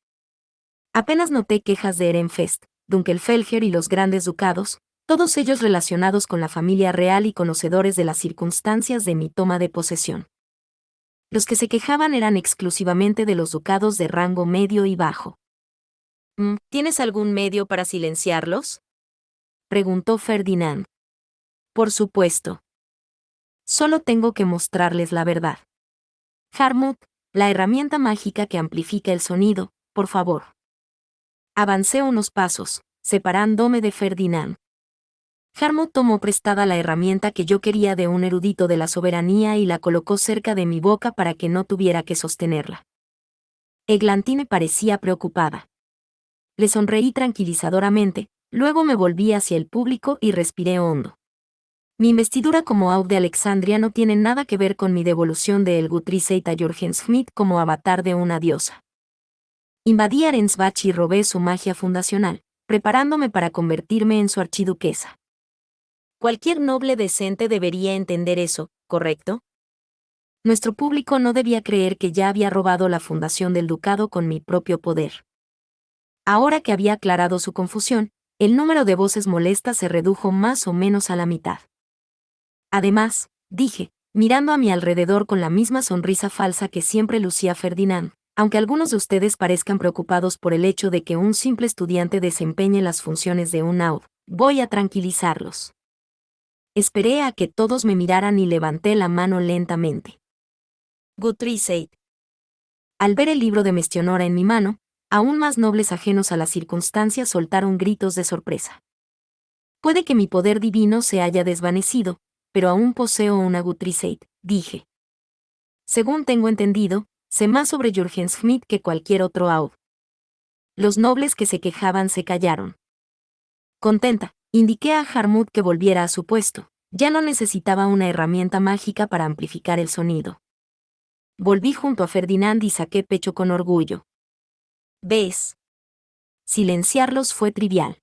Apenas noté quejas de Ehrenfest, Dunkelfelger y los grandes ducados, todos ellos relacionados con la familia real y conocedores de las circunstancias de mi toma de posesión. Los que se quejaban eran exclusivamente de los ducados de rango medio y bajo. ¿Tienes algún medio para silenciarlos?, preguntó Ferdinand. Por supuesto. Solo tengo que mostrarles la verdad. Harmut, la herramienta mágica que amplifica el sonido, por favor. Avancé unos pasos, separándome de Ferdinand. Harmut tomó prestada la herramienta que yo quería de un erudito de la soberanía y la colocó cerca de mi boca para que no tuviera que sostenerla. Eglantine parecía preocupada. Le sonreí tranquilizadoramente, luego me volví hacia el público y respiré hondo. Mi investidura como Aub de Alexandria no tiene nada que ver con mi devolución de El Guthrie a Jorgenschmidt como avatar de una diosa. Invadí Arensbach y robé su magia fundacional, preparándome para convertirme en su archiduquesa. Cualquier noble decente debería entender eso, ¿correcto? Nuestro público no debía creer que ya había robado la fundación del ducado con mi propio poder. Ahora que había aclarado su confusión, el número de voces molestas se redujo más o menos a la mitad. Además, dije, mirando a mi alrededor con la misma sonrisa falsa que siempre lucía Ferdinand, aunque algunos de ustedes parezcan preocupados por el hecho de que un simple estudiante desempeñe las funciones de un Aub, voy a tranquilizarlos. Esperé a que todos me miraran y levanté la mano lentamente. Guthrie. Al ver el libro de Mestionora en mi mano, aún más nobles ajenos a las circunstancias soltaron gritos de sorpresa. Puede que mi poder divino se haya desvanecido, pero aún poseo una Guthrie, dije. Según tengo entendido, sé más sobre Jorgenschmidt que cualquier otro Aub. Los nobles que se quejaban se callaron. Contenta, indiqué a Harmut que volviera a su puesto. Ya no necesitaba una herramienta mágica para amplificar el sonido. Volví junto a Ferdinand y saqué pecho con orgullo. ¿Ves? Silenciarlos fue trivial.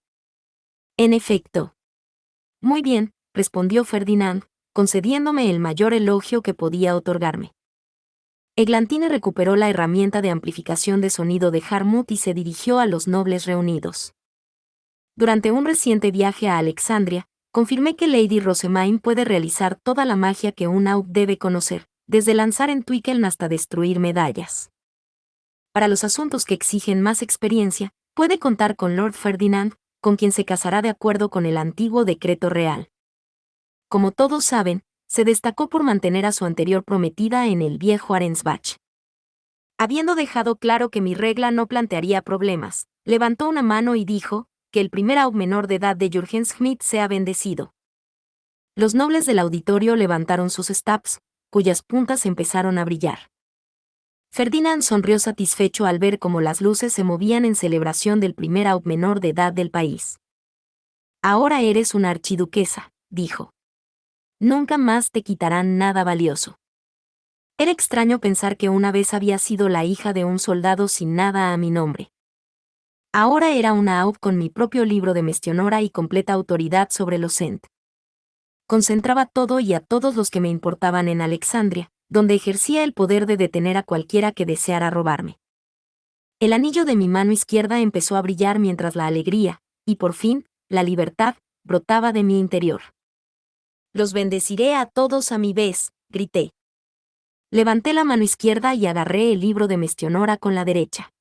En efecto. Muy bien, respondió Ferdinand, concediéndome el mayor elogio que podía otorgarme. Eglantine recuperó la herramienta de amplificación de sonido de Harmut y se dirigió a los nobles reunidos. Durante un reciente viaje a Alexandria, confirmé que Lady Rosemaine puede realizar toda la magia que un Aub debe conocer, desde lanzar en Twickenham hasta destruir medallas. Para los asuntos que exigen más experiencia, puede contar con Lord Ferdinand, con quien se casará de acuerdo con el antiguo decreto real. Como todos saben, se destacó por mantener a su anterior prometida en el viejo Arensbach. Habiendo dejado claro que mi regla no plantearía problemas, levantó una mano y dijo, que el primer Aub menor de edad de Jorgenschmidt sea bendecido. Los nobles del auditorio levantaron sus staffs, cuyas puntas empezaron a brillar. Ferdinand sonrió satisfecho al ver cómo las luces se movían en celebración del primer Aub menor de edad del país. Ahora eres una archiduquesa, dijo. Nunca más te quitarán nada valioso. Era extraño pensar que una vez había sido la hija de un soldado sin nada a mi nombre. Ahora era una Aub con mi propio libro de Mestionora y completa autoridad sobre los Ent. Concentraba todo y a todos los que me importaban en Alexandria, donde ejercía el poder de detener a cualquiera que deseara robarme. El anillo de mi mano izquierda empezó a brillar mientras la alegría, y por fin, la libertad, brotaba de mi interior. Los bendeciré a todos a mi vez, grité. Levanté la mano izquierda y agarré el libro de Mestionora con la derecha.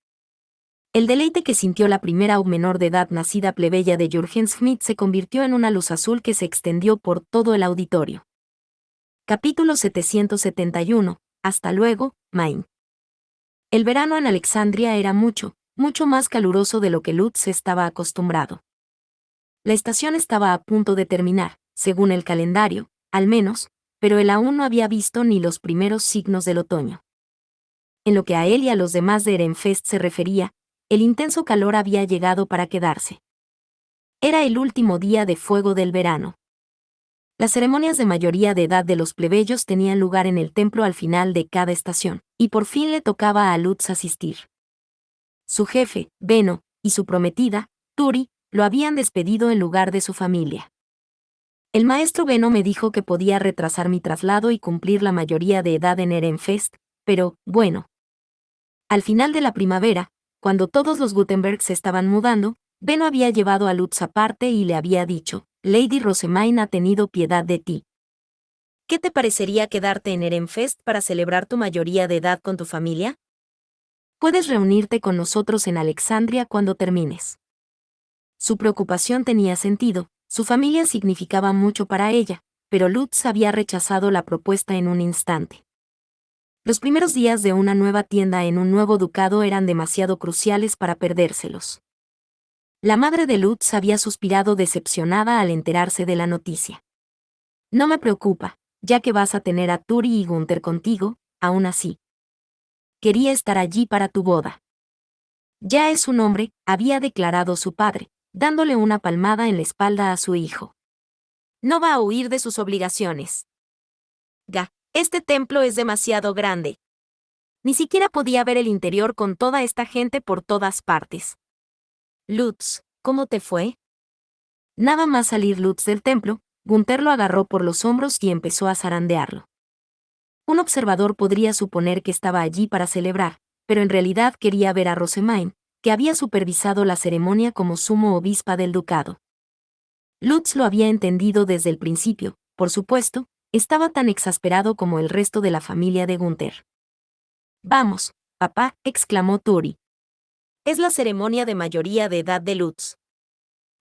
El deleite que sintió la primera Aub menor de edad nacida plebeya de Jorgenschmidt se convirtió en una luz azul que se extendió por todo el auditorio. Capítulo 771. Hasta luego, Main. El verano en Alexandria era mucho más caluroso de lo que Lutz estaba acostumbrado. La estación estaba a punto de terminar, según el calendario, al menos, pero él aún no había visto ni los primeros signos del otoño. En lo que a él y a los demás de Ehrenfest se refería, el intenso calor había llegado para quedarse. Era el último día de fuego del verano. Las ceremonias de mayoría de edad de los plebeyos tenían lugar en el templo al final de cada estación, y por fin le tocaba a Lutz asistir. Su jefe, Benno, y su prometida, Turi, lo habían despedido en lugar de su familia. El maestro Benno me dijo que podía retrasar mi traslado y cumplir la mayoría de edad en Ehrenfest, pero, bueno. Al final de la primavera, cuando todos los Gutenberg se estaban mudando, Benno había llevado a Lutz aparte y le había dicho, Lady Rosemaine ha tenido piedad de ti. ¿Qué te parecería quedarte en Ehrenfest para celebrar tu mayoría de edad con tu familia? Puedes reunirte con nosotros en Alexandria cuando termines. Su preocupación tenía sentido, Su familia significaba mucho para ella, pero Lutz había rechazado la propuesta en un instante. Los primeros días de una nueva tienda en un nuevo ducado eran demasiado cruciales para perdérselos. La madre de Lutz había suspirado decepcionada al enterarse de la noticia. No me preocupa, ya que vas a tener a Turi y Gunther contigo, aún así. Quería estar allí para tu boda. Ya es un hombre, había declarado su padre, dándole una palmada en la espalda a su hijo. No va a huir de sus obligaciones. Este templo es demasiado grande. Ni siquiera podía ver el interior con toda esta gente por todas partes. Lutz, ¿cómo te fue? Nada más salir Lutz del templo, Gunther lo agarró por los hombros y empezó a zarandearlo. Un observador podría suponer que estaba allí para celebrar, pero en realidad quería ver a Rosemain, que había supervisado la ceremonia como sumo obispa del ducado. Lutz lo había entendido desde el principio, por supuesto, estaba tan exasperado como el resto de la familia de Gunther. Vamos, papá, exclamó Turi. Es la ceremonia de mayoría de edad de Lutz.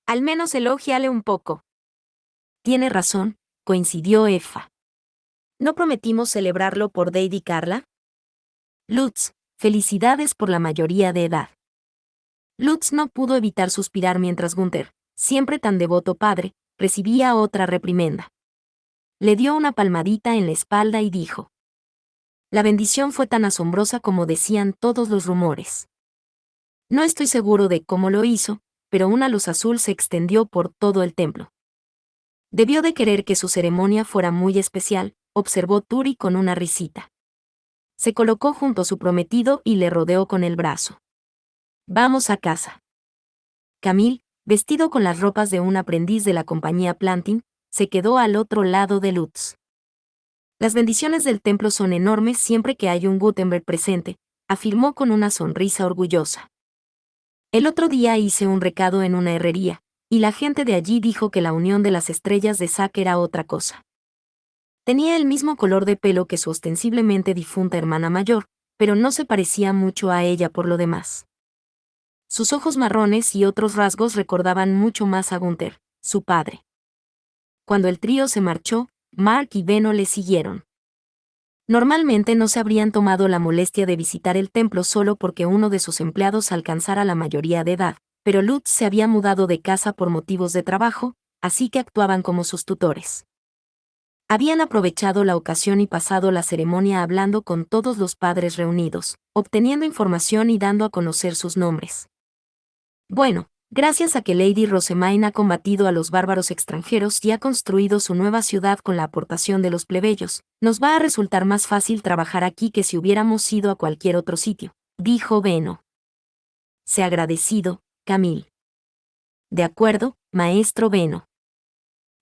Al menos elógiale un poco. Tiene razón, coincidió Effa. ¿No prometimos celebrarlo por Dade y Carla? Lutz, felicidades por la mayoría de edad. Lutz no pudo evitar suspirar mientras Gunther, siempre tan devoto padre, recibía otra reprimenda. Le dio una palmadita en la espalda y dijo: la bendición fue tan asombrosa como decían todos los rumores. No estoy seguro de cómo lo hizo, pero una luz azul se extendió por todo el templo. Debió de querer que su ceremonia fuera muy especial, observó Turi con una risita. Se colocó junto a su prometido y le rodeó con el brazo. Vamos a casa. Camille, vestido con las ropas de un aprendiz de la compañía Plantin, se quedó al otro lado de Lutz. Las bendiciones del templo son enormes siempre que hay un Gutenberg presente, afirmó con una sonrisa orgullosa. El otro día hice un recado en una herrería, y la gente de allí dijo que la unión de las estrellas de Zack era otra cosa. Tenía el mismo color de pelo que su ostensiblemente difunta hermana mayor, pero no se parecía mucho a ella por lo demás. Sus ojos marrones y otros rasgos recordaban mucho más a Gunther, su padre. Cuando el trío se marchó, Mark y Benno le siguieron. Normalmente no se habrían tomado la molestia de visitar el templo solo porque uno de sus empleados alcanzara la mayoría de edad, pero Lutz se había mudado de casa por motivos de trabajo, así que actuaban como sus tutores. Habían aprovechado la ocasión y pasado la ceremonia hablando con todos los padres reunidos, obteniendo información y dando a conocer sus nombres. Bueno, gracias a que Lady Rosemain ha combatido a los bárbaros extranjeros y ha construido su nueva ciudad con la aportación de los plebeyos, nos va a resultar más fácil trabajar aquí que si hubiéramos ido a cualquier otro sitio, dijo Benno. Sé agradecido, Camille. De acuerdo, maestro Benno.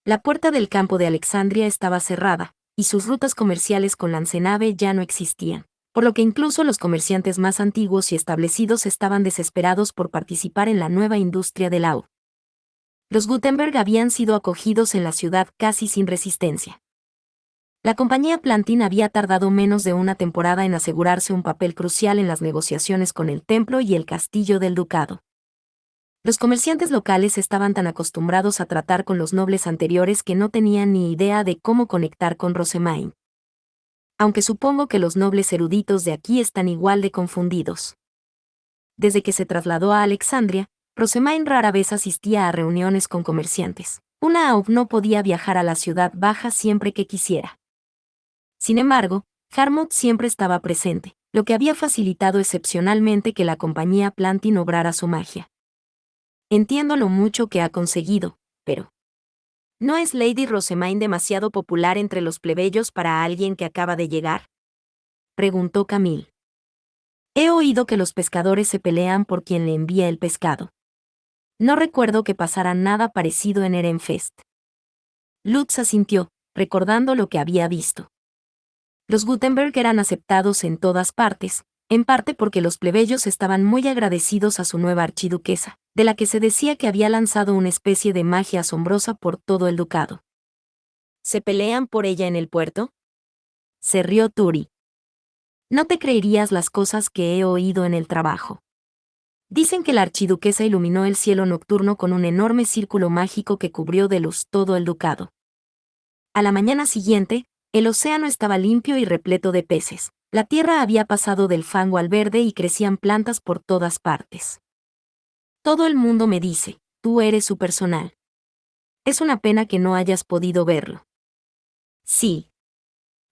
La puerta del campo de Alexandria estaba cerrada, y sus rutas comerciales con Lancenave ya no existían, por lo que incluso los comerciantes más antiguos y establecidos estaban desesperados por participar en la nueva industria del AU. Los Gutenberg habían sido acogidos en la ciudad casi sin resistencia. La compañía Plantin había tardado menos de una temporada en asegurarse un papel crucial en las negociaciones con el templo y el castillo del ducado. Los comerciantes locales estaban tan acostumbrados a tratar con los nobles anteriores que no tenían ni idea de cómo conectar con Rosemain. Aunque supongo que los nobles eruditos de aquí están igual de confundidos. Desde que se trasladó a Alexandria, Rosemain rara vez asistía a reuniones con comerciantes. Una AUB no podía viajar a la ciudad baja siempre que quisiera. Sin embargo, Harmut siempre estaba presente, lo que había facilitado excepcionalmente que la compañía Plantin obrara su magia. Entiendo lo mucho que ha conseguido, pero ¿no es Lady Rosemain demasiado popular entre los plebeyos para alguien que acaba de llegar? Preguntó Camille. He oído que los pescadores se pelean por quien le envía el pescado. No recuerdo que pasara nada parecido en Ehrenfest. Lutz asintió, recordando lo que había visto. Los Gutenberg eran aceptados en todas partes, en parte porque los plebeyos estaban muy agradecidos a su nueva archiduquesa, de la que se decía que había lanzado una especie de magia asombrosa por todo el ducado. ¿Se pelean por ella en el puerto? Se rió Turi. No te creerías las cosas que he oído en el trabajo. Dicen que la archiduquesa iluminó el cielo nocturno con un enorme círculo mágico que cubrió de luz todo el ducado. A la mañana siguiente, el océano estaba limpio y repleto de peces. La tierra había pasado del fango al verde y crecían plantas por todas partes. Todo el mundo me dice, tú eres su personal. Es una pena que no hayas podido verlo. Sí.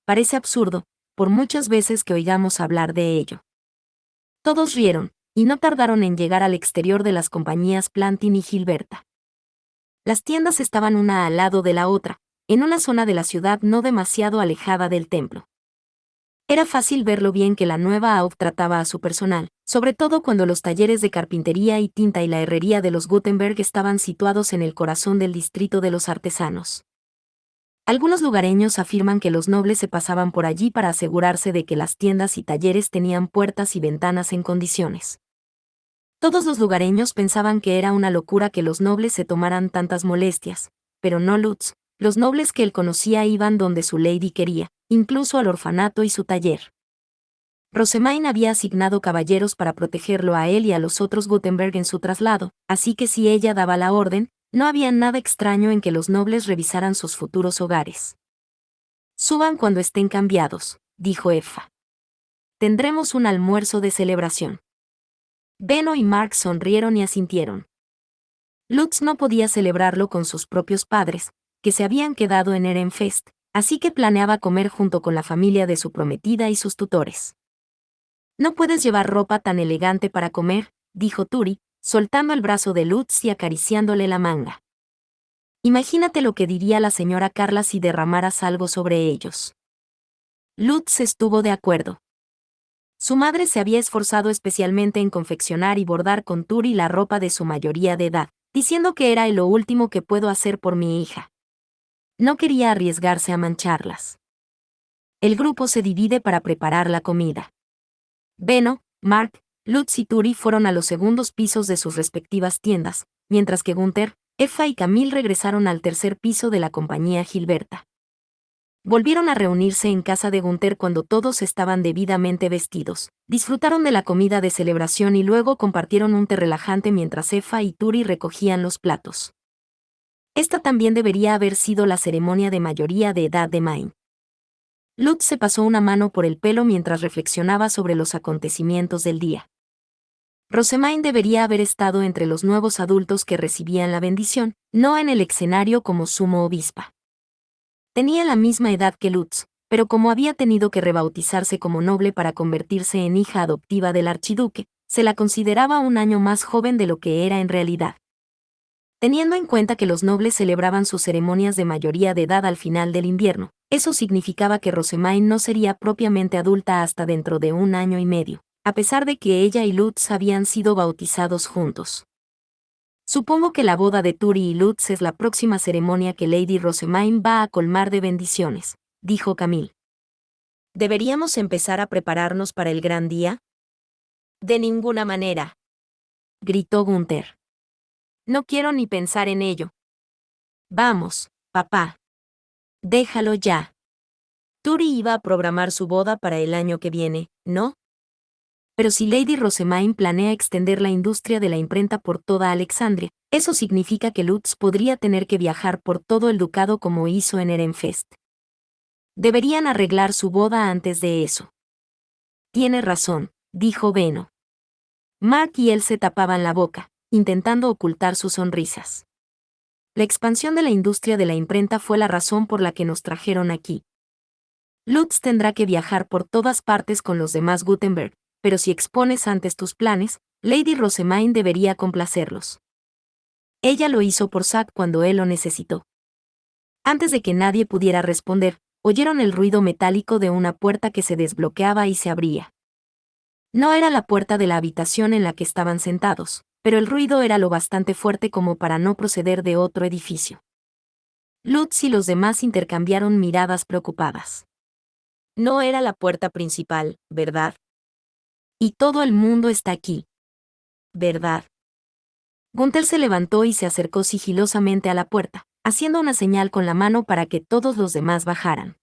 Parece absurdo, por muchas veces que oigamos hablar de ello. Todos rieron, y no tardaron en llegar al exterior de las compañías Plantin y Gilberta. Las tiendas estaban una al lado de la otra, en una zona de la ciudad no demasiado alejada del templo. Era fácil ver lo bien que la nueva AUF trataba a su personal, sobre todo cuando los talleres de carpintería y tinta y la herrería de los Gutenberg estaban situados en el corazón del distrito de los artesanos. Algunos lugareños afirman que los nobles se pasaban por allí para asegurarse de que las tiendas y talleres tenían puertas y ventanas en condiciones. Todos los lugareños pensaban que era una locura que los nobles se tomaran tantas molestias, pero no Lutz. Los nobles que él conocía iban donde su lady quería, incluso al orfanato y su taller. Rosemaine había asignado caballeros para protegerlo a él y a los otros Gutenberg en su traslado, así que si ella daba la orden, no había nada extraño en que los nobles revisaran sus futuros hogares. Suban cuando estén cambiados, dijo Effa. Tendremos un almuerzo de celebración. Benno y Mark sonrieron y asintieron. Lutz no podía celebrarlo con sus propios padres, que se habían quedado en Ehrenfest, así que planeaba comer junto con la familia de su prometida y sus tutores. No puedes llevar ropa tan elegante para comer, dijo Turi, soltando el brazo de Lutz y acariciándole la manga. Imagínate lo que diría la señora Carla si derramaras algo sobre ellos. Lutz estuvo de acuerdo. Su madre se había esforzado especialmente en confeccionar y bordar con Turi la ropa de su mayoría de edad, diciendo que era lo último que puedo hacer por mi hija. No quería arriesgarse a mancharlas. El grupo se divide para preparar la comida. Benno, Mark, Lutz y Turi fueron a los segundos pisos de sus respectivas tiendas, mientras que Gunther, Effa y Camille regresaron al tercer piso de la compañía Gilberta. Volvieron a reunirse en casa de Gunther cuando todos estaban debidamente vestidos, disfrutaron de la comida de celebración y luego compartieron un té relajante mientras Effa y Turi recogían los platos. Esta también debería haber sido la ceremonia de mayoría de edad de Maine. Lutz se pasó una mano por el pelo mientras reflexionaba sobre los acontecimientos del día. Rosemaine debería haber estado entre los nuevos adultos que recibían la bendición, no en el escenario como sumo obispa. Tenía la misma edad que Lutz, pero como había tenido que rebautizarse como noble para convertirse en hija adoptiva del archiduque, se la consideraba un año más joven de lo que era en realidad. Teniendo en cuenta que los nobles celebraban sus ceremonias de mayoría de edad al final del invierno, eso significaba que Rosemaine no sería propiamente adulta hasta dentro de un año y medio, a pesar de que ella y Lutz habían sido bautizados juntos. Supongo que la boda de Turi y Lutz es la próxima ceremonia que Lady Rosemaine va a colmar de bendiciones, dijo Camille. ¿Deberíamos empezar a prepararnos para el gran día? De ninguna manera, gritó Gunther. No quiero ni pensar en ello. Vamos, papá. Déjalo ya. Turi iba a programar su boda para el año que viene, ¿no? Pero si Lady Rosemaine planea extender la industria de la imprenta por toda Alexandria, eso significa que Lutz podría tener que viajar por todo el ducado como hizo en Ehrenfest. Deberían arreglar su boda antes de eso. Tiene razón, dijo Benno. Mark y él se tapaban la boca, intentando ocultar sus sonrisas. La expansión de la industria de la imprenta fue la razón por la que nos trajeron aquí. Lutz tendrá que viajar por todas partes con los demás Gutenberg, pero si expones antes tus planes, Lady Rosemaine debería complacerlos. Ella lo hizo por Zack cuando él lo necesitó. Antes de que nadie pudiera responder, oyeron el ruido metálico de una puerta que se desbloqueaba y se abría. No era la puerta de la habitación en la que estaban sentados, pero el ruido era lo bastante fuerte como para no proceder de otro edificio. Lutz y los demás intercambiaron miradas preocupadas. No era la puerta principal, ¿verdad? Y todo el mundo está aquí. ¿Verdad? Gunther se levantó y se acercó sigilosamente a la puerta, haciendo una señal con la mano para que todos los demás bajaran.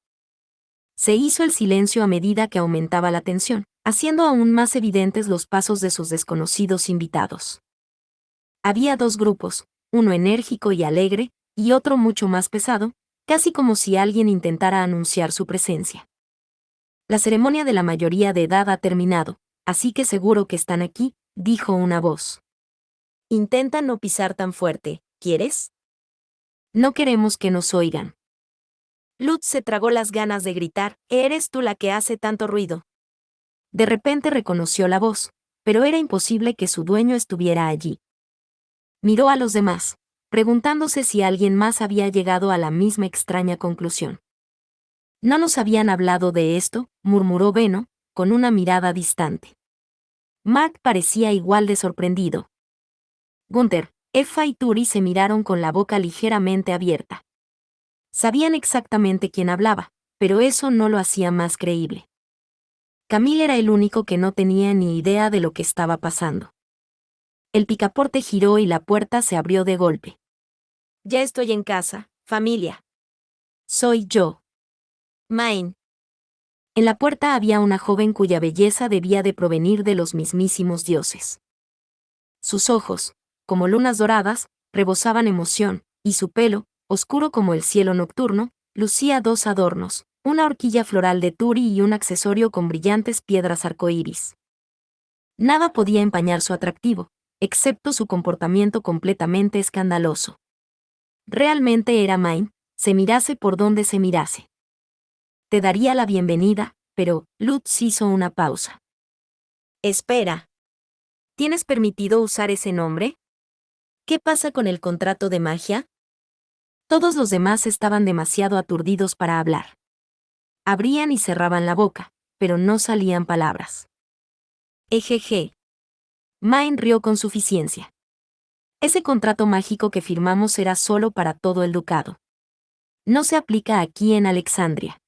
Se hizo el silencio a medida que aumentaba la tensión, haciendo aún más evidentes los pasos de sus desconocidos invitados. Había dos grupos, uno enérgico y alegre, y otro mucho más pesado, casi como si alguien intentara anunciar su presencia. La ceremonia de la mayoría de edad ha terminado, así que seguro que están aquí, dijo una voz. Intenta no pisar tan fuerte, ¿quieres? No queremos que nos oigan. Lutz se tragó las ganas de gritar, ¿eres tú la que hace tanto ruido? De repente reconoció la voz, pero era imposible que su dueño estuviera allí. Miró a los demás, preguntándose si alguien más había llegado a la misma extraña conclusión. No nos habían hablado de esto, murmuró Beno, con una mirada distante. Mark parecía igual de sorprendido. Gunther, Effa y Turi se miraron con la boca ligeramente abierta. Sabían exactamente quién hablaba, pero eso no lo hacía más creíble. Camille era el único que no tenía ni idea de lo que estaba pasando. El picaporte giró y la puerta se abrió de golpe. Ya estoy en casa, familia. Soy yo. Main. En la puerta había una joven cuya belleza debía de provenir de los mismísimos dioses. Sus ojos, como lunas doradas, rebosaban emoción, y su pelo, oscuro como el cielo nocturno, lucía dos adornos, una horquilla floral de Turi y un accesorio con brillantes piedras arcoíris. Nada podía empañar su atractivo, excepto su comportamiento completamente escandaloso. Realmente era Main, se mirase por donde se mirase. Te daría la bienvenida, pero Lutz hizo una pausa. Espera. ¿Tienes permitido usar ese nombre? ¿Qué pasa con el contrato de magia? Todos los demás estaban demasiado aturdidos para hablar. Abrían y cerraban la boca, pero no salían palabras. Ejeje. Main rió con suficiencia. Ese contrato mágico que firmamos era solo para todo el ducado. No se aplica aquí en Alexandria.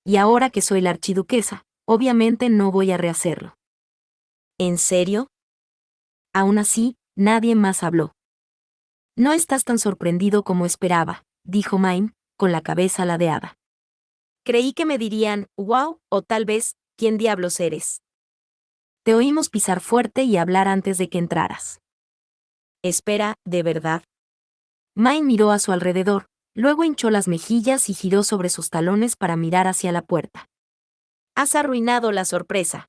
Y ahora que soy la archiduquesa, obviamente no voy a rehacerlo. ¿En serio? Aún así, nadie más habló. No estás tan sorprendido como esperaba, dijo Main, con la cabeza ladeada. Creí que me dirían, wow, o tal vez, ¿quién diablos eres? Te oímos pisar fuerte y hablar antes de que entraras. Espera, ¿de verdad? Main miró a su alrededor, luego hinchó las mejillas y giró sobre sus talones para mirar hacia la puerta. Has arruinado la sorpresa.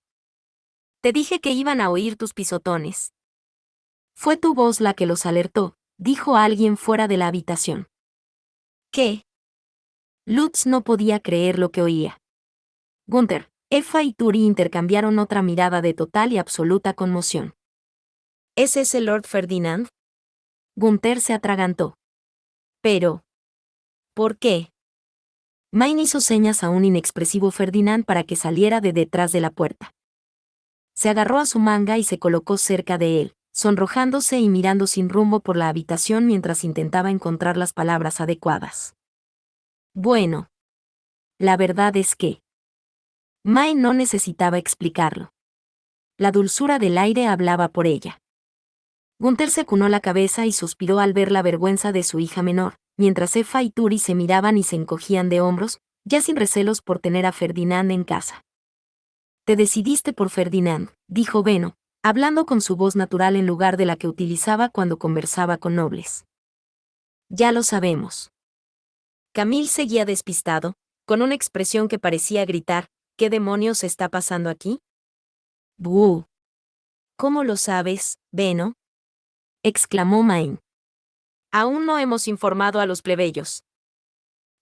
Te dije que iban a oír tus pisotones. Fue tu voz la que los alertó, dijo alguien fuera de la habitación. ¿Qué? Lutz no podía creer lo que oía. Gunther, Effa y Turi intercambiaron otra mirada de total y absoluta conmoción. ¿Es ese Lord Ferdinand? Gunther se atragantó. Pero, ¿por qué? Main hizo señas a un inexpresivo Ferdinand para que saliera de detrás de la puerta. Se agarró a su manga y se colocó cerca de él, sonrojándose y mirando sin rumbo por la habitación mientras intentaba encontrar las palabras adecuadas. Bueno. La verdad es que Main no necesitaba explicarlo. La dulzura del aire hablaba por ella. Gunther se acunó la cabeza y suspiró al ver la vergüenza de su hija menor, mientras Effa y Turi se miraban y se encogían de hombros, ya sin recelos por tener a Ferdinand en casa. Te decidiste por Ferdinand, dijo Beno, hablando con su voz natural en lugar de la que utilizaba cuando conversaba con nobles. Ya lo sabemos. Camille seguía despistado, con una expresión que parecía gritar, ¿qué demonios está pasando aquí? ¡Buh! ¿Cómo lo sabes, Beno? Exclamó Main. Aún no hemos informado a los plebeyos.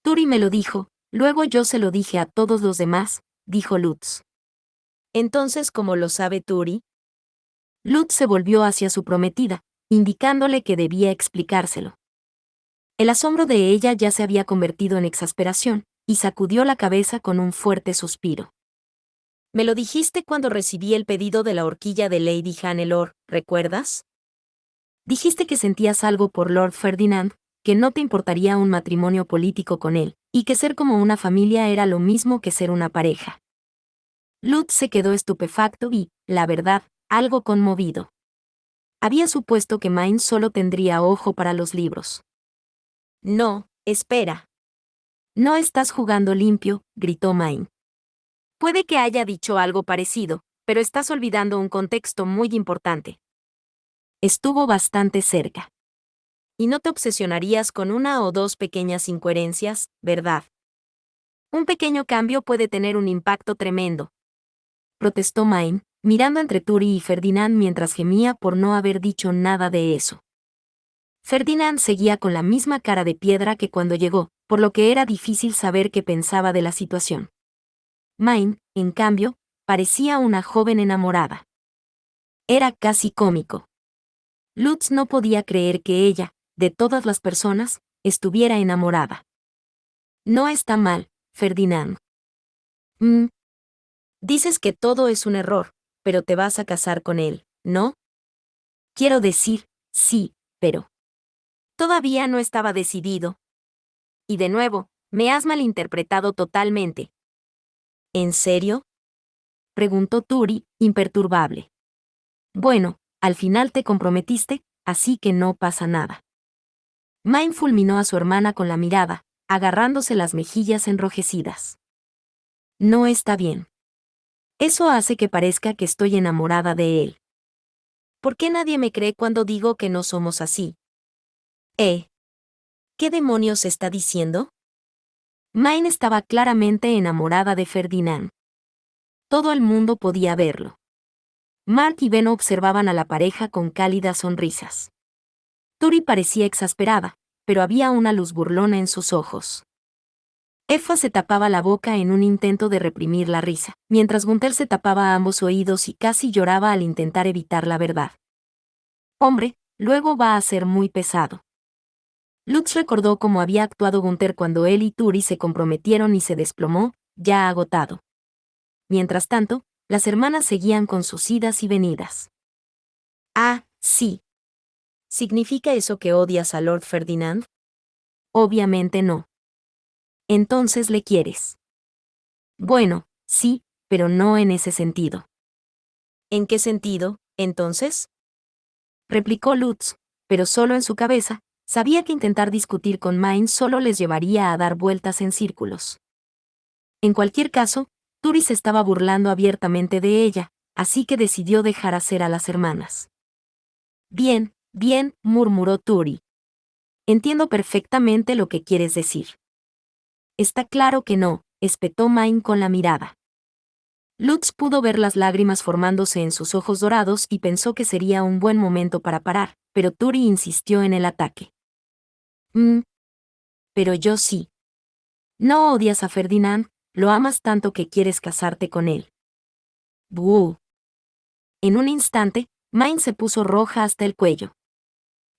Turi me lo dijo, luego yo se lo dije a todos los demás, dijo Lutz. Entonces, ¿cómo lo sabe Turi? Lutz se volvió hacia su prometida, indicándole que debía explicárselo. El asombro de ella ya se había convertido en exasperación, y sacudió la cabeza con un fuerte suspiro. Me lo dijiste cuando recibí el pedido de la horquilla de Lady Hannelore, ¿recuerdas? Dijiste que sentías algo por Lord Ferdinand, que no te importaría un matrimonio político con él, y que ser como una familia era lo mismo que ser una pareja. Lutz se quedó estupefacto y, la verdad, algo conmovido. Había supuesto que Main solo tendría ojo para los libros. No, espera. No estás jugando limpio, gritó Main. Puede que haya dicho algo parecido, pero estás olvidando un contexto muy importante. Estuvo bastante cerca. Y no te obsesionarías con una o dos pequeñas incoherencias, ¿verdad? Un pequeño cambio puede tener un impacto tremendo, protestó Main, mirando entre Turi y Ferdinand mientras gemía por no haber dicho nada de eso. Ferdinand seguía con la misma cara de piedra que cuando llegó, por lo que era difícil saber qué pensaba de la situación. Main, en cambio, parecía una joven enamorada. Era casi cómico. Lutz no podía creer que ella, de todas las personas, estuviera enamorada. No está mal, Ferdinand. Dices que todo es un error, pero te vas a casar con él, ¿no? Quiero decir, sí, pero todavía no estaba decidido. Y de nuevo, me has malinterpretado totalmente. ¿En serio? Preguntó Turi, imperturbable. Bueno, al final te comprometiste, así que no pasa nada. Main fulminó a su hermana con la mirada, agarrándose las mejillas enrojecidas. No está bien. Eso hace que parezca que estoy enamorada de él. ¿Por qué nadie me cree cuando digo que no somos así? ¿Qué demonios está diciendo? Main estaba claramente enamorada de Ferdinand. Todo el mundo podía verlo. Mark y Ben observaban a la pareja con cálidas sonrisas. Turi parecía exasperada, pero había una luz burlona en sus ojos. Effa se tapaba la boca en un intento de reprimir la risa, mientras Gunther se tapaba ambos oídos y casi lloraba al intentar evitar la verdad. Hombre, luego va a ser muy pesado. Lutz recordó cómo había actuado Gunther cuando él y Turi se comprometieron y se desplomó, ya agotado. Mientras tanto, las hermanas seguían con sus idas y venidas. Ah, sí. ¿Significa eso que odias a Lord Ferdinand? Obviamente no. Entonces le quieres. Bueno, sí, pero no en ese sentido. ¿En qué sentido, entonces? Replicó Lutz, pero solo en su cabeza. Sabía que intentar discutir con Main solo les llevaría a dar vueltas en círculos. En cualquier caso, Turi se estaba burlando abiertamente de ella, así que decidió dejar hacer a las hermanas. Bien, bien, murmuró Turi. Entiendo perfectamente lo que quieres decir. Está claro que no, espetó Main con la mirada. Lutz pudo ver las lágrimas formándose en sus ojos dorados y pensó que sería un buen momento para parar, pero Turi insistió en el ataque. Pero yo sí. No odias a Ferdinand, lo amas tanto que quieres casarte con él. ¡Buh! En un instante, Main se puso roja hasta el cuello.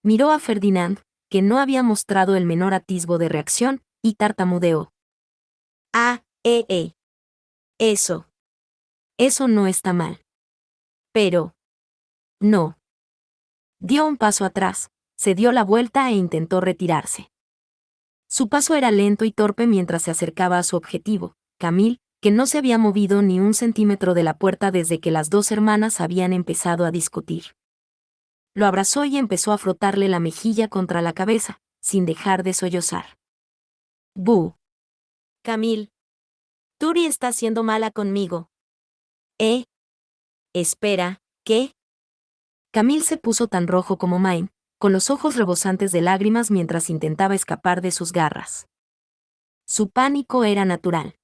Miró a Ferdinand, que no había mostrado el menor atisbo de reacción, y tartamudeó. Ah, Eso. Eso no está mal. Pero. No. Dio un paso atrás, se dio la vuelta e intentó retirarse. Su paso era lento y torpe mientras se acercaba a su objetivo, Camille, que no se había movido ni un centímetro de la puerta desde que las dos hermanas habían empezado a discutir. Lo abrazó y empezó a frotarle la mejilla contra la cabeza, sin dejar de sollozar. ¡Bú! Camille. Turi está siendo mala conmigo. Espera, ¿qué? Camille se puso tan rojo como Main, con los ojos rebosantes de lágrimas mientras intentaba escapar de sus garras. Su pánico era natural.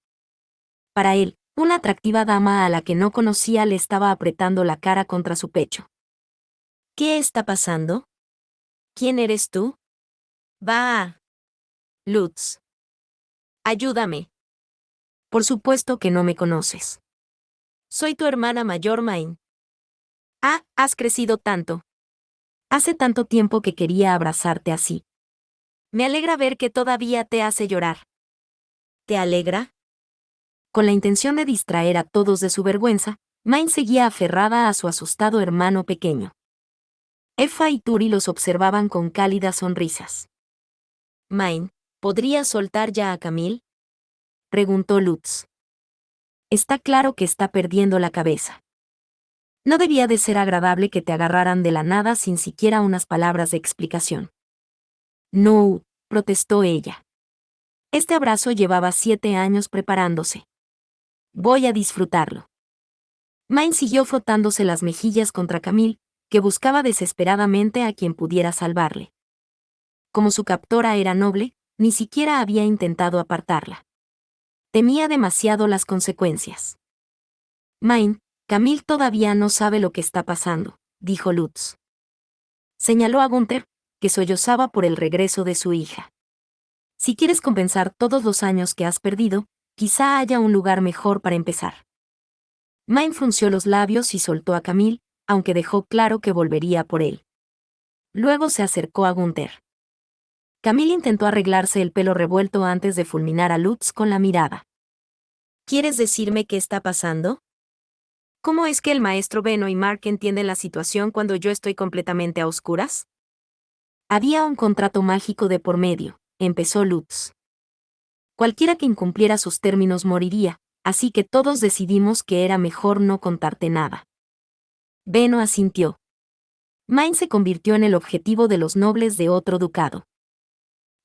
Para él, una atractiva dama a la que no conocía le estaba apretando la cara contra su pecho. ¿Qué está pasando? ¿Quién eres tú? Va. Lutz. Ayúdame. Por supuesto que no me conoces. Soy tu hermana mayor, Main. Ah, has crecido tanto. Hace tanto tiempo que quería abrazarte así. Me alegra ver que todavía te hace llorar. ¿Te alegra? Con la intención de distraer a todos de su vergüenza, Main seguía aferrada a su asustado hermano pequeño. Effa y Turi los observaban con cálidas sonrisas. Main, ¿podrías soltar ya a Camille? Preguntó Lutz. Está claro que está perdiendo la cabeza. No debía de ser agradable que te agarraran de la nada sin siquiera unas palabras de explicación. No, protestó ella. Este abrazo llevaba 7 años preparándose. Voy a disfrutarlo. Main siguió frotándose las mejillas contra Camille, que buscaba desesperadamente a quien pudiera salvarle. Como su captora era noble, ni siquiera había intentado apartarla. Temía demasiado las consecuencias. Main, Camille todavía no sabe lo que está pasando, dijo Lutz. Señaló a Gunther, que sollozaba por el regreso de su hija. Si quieres compensar todos los años que has perdido, quizá haya un lugar mejor para empezar. Main frunció los labios y soltó a Camille, aunque dejó claro que volvería por él. Luego se acercó a Gunther. Camille intentó arreglarse el pelo revuelto antes de fulminar a Lutz con la mirada. ¿Quieres decirme qué está pasando? ¿Cómo es que el maestro Beno y Mark entienden la situación cuando yo estoy completamente a oscuras? Había un contrato mágico de por medio, empezó Lutz. Cualquiera que incumpliera sus términos moriría, así que todos decidimos que era mejor no contarte nada. Beno asintió. Main se convirtió en el objetivo de los nobles de otro ducado.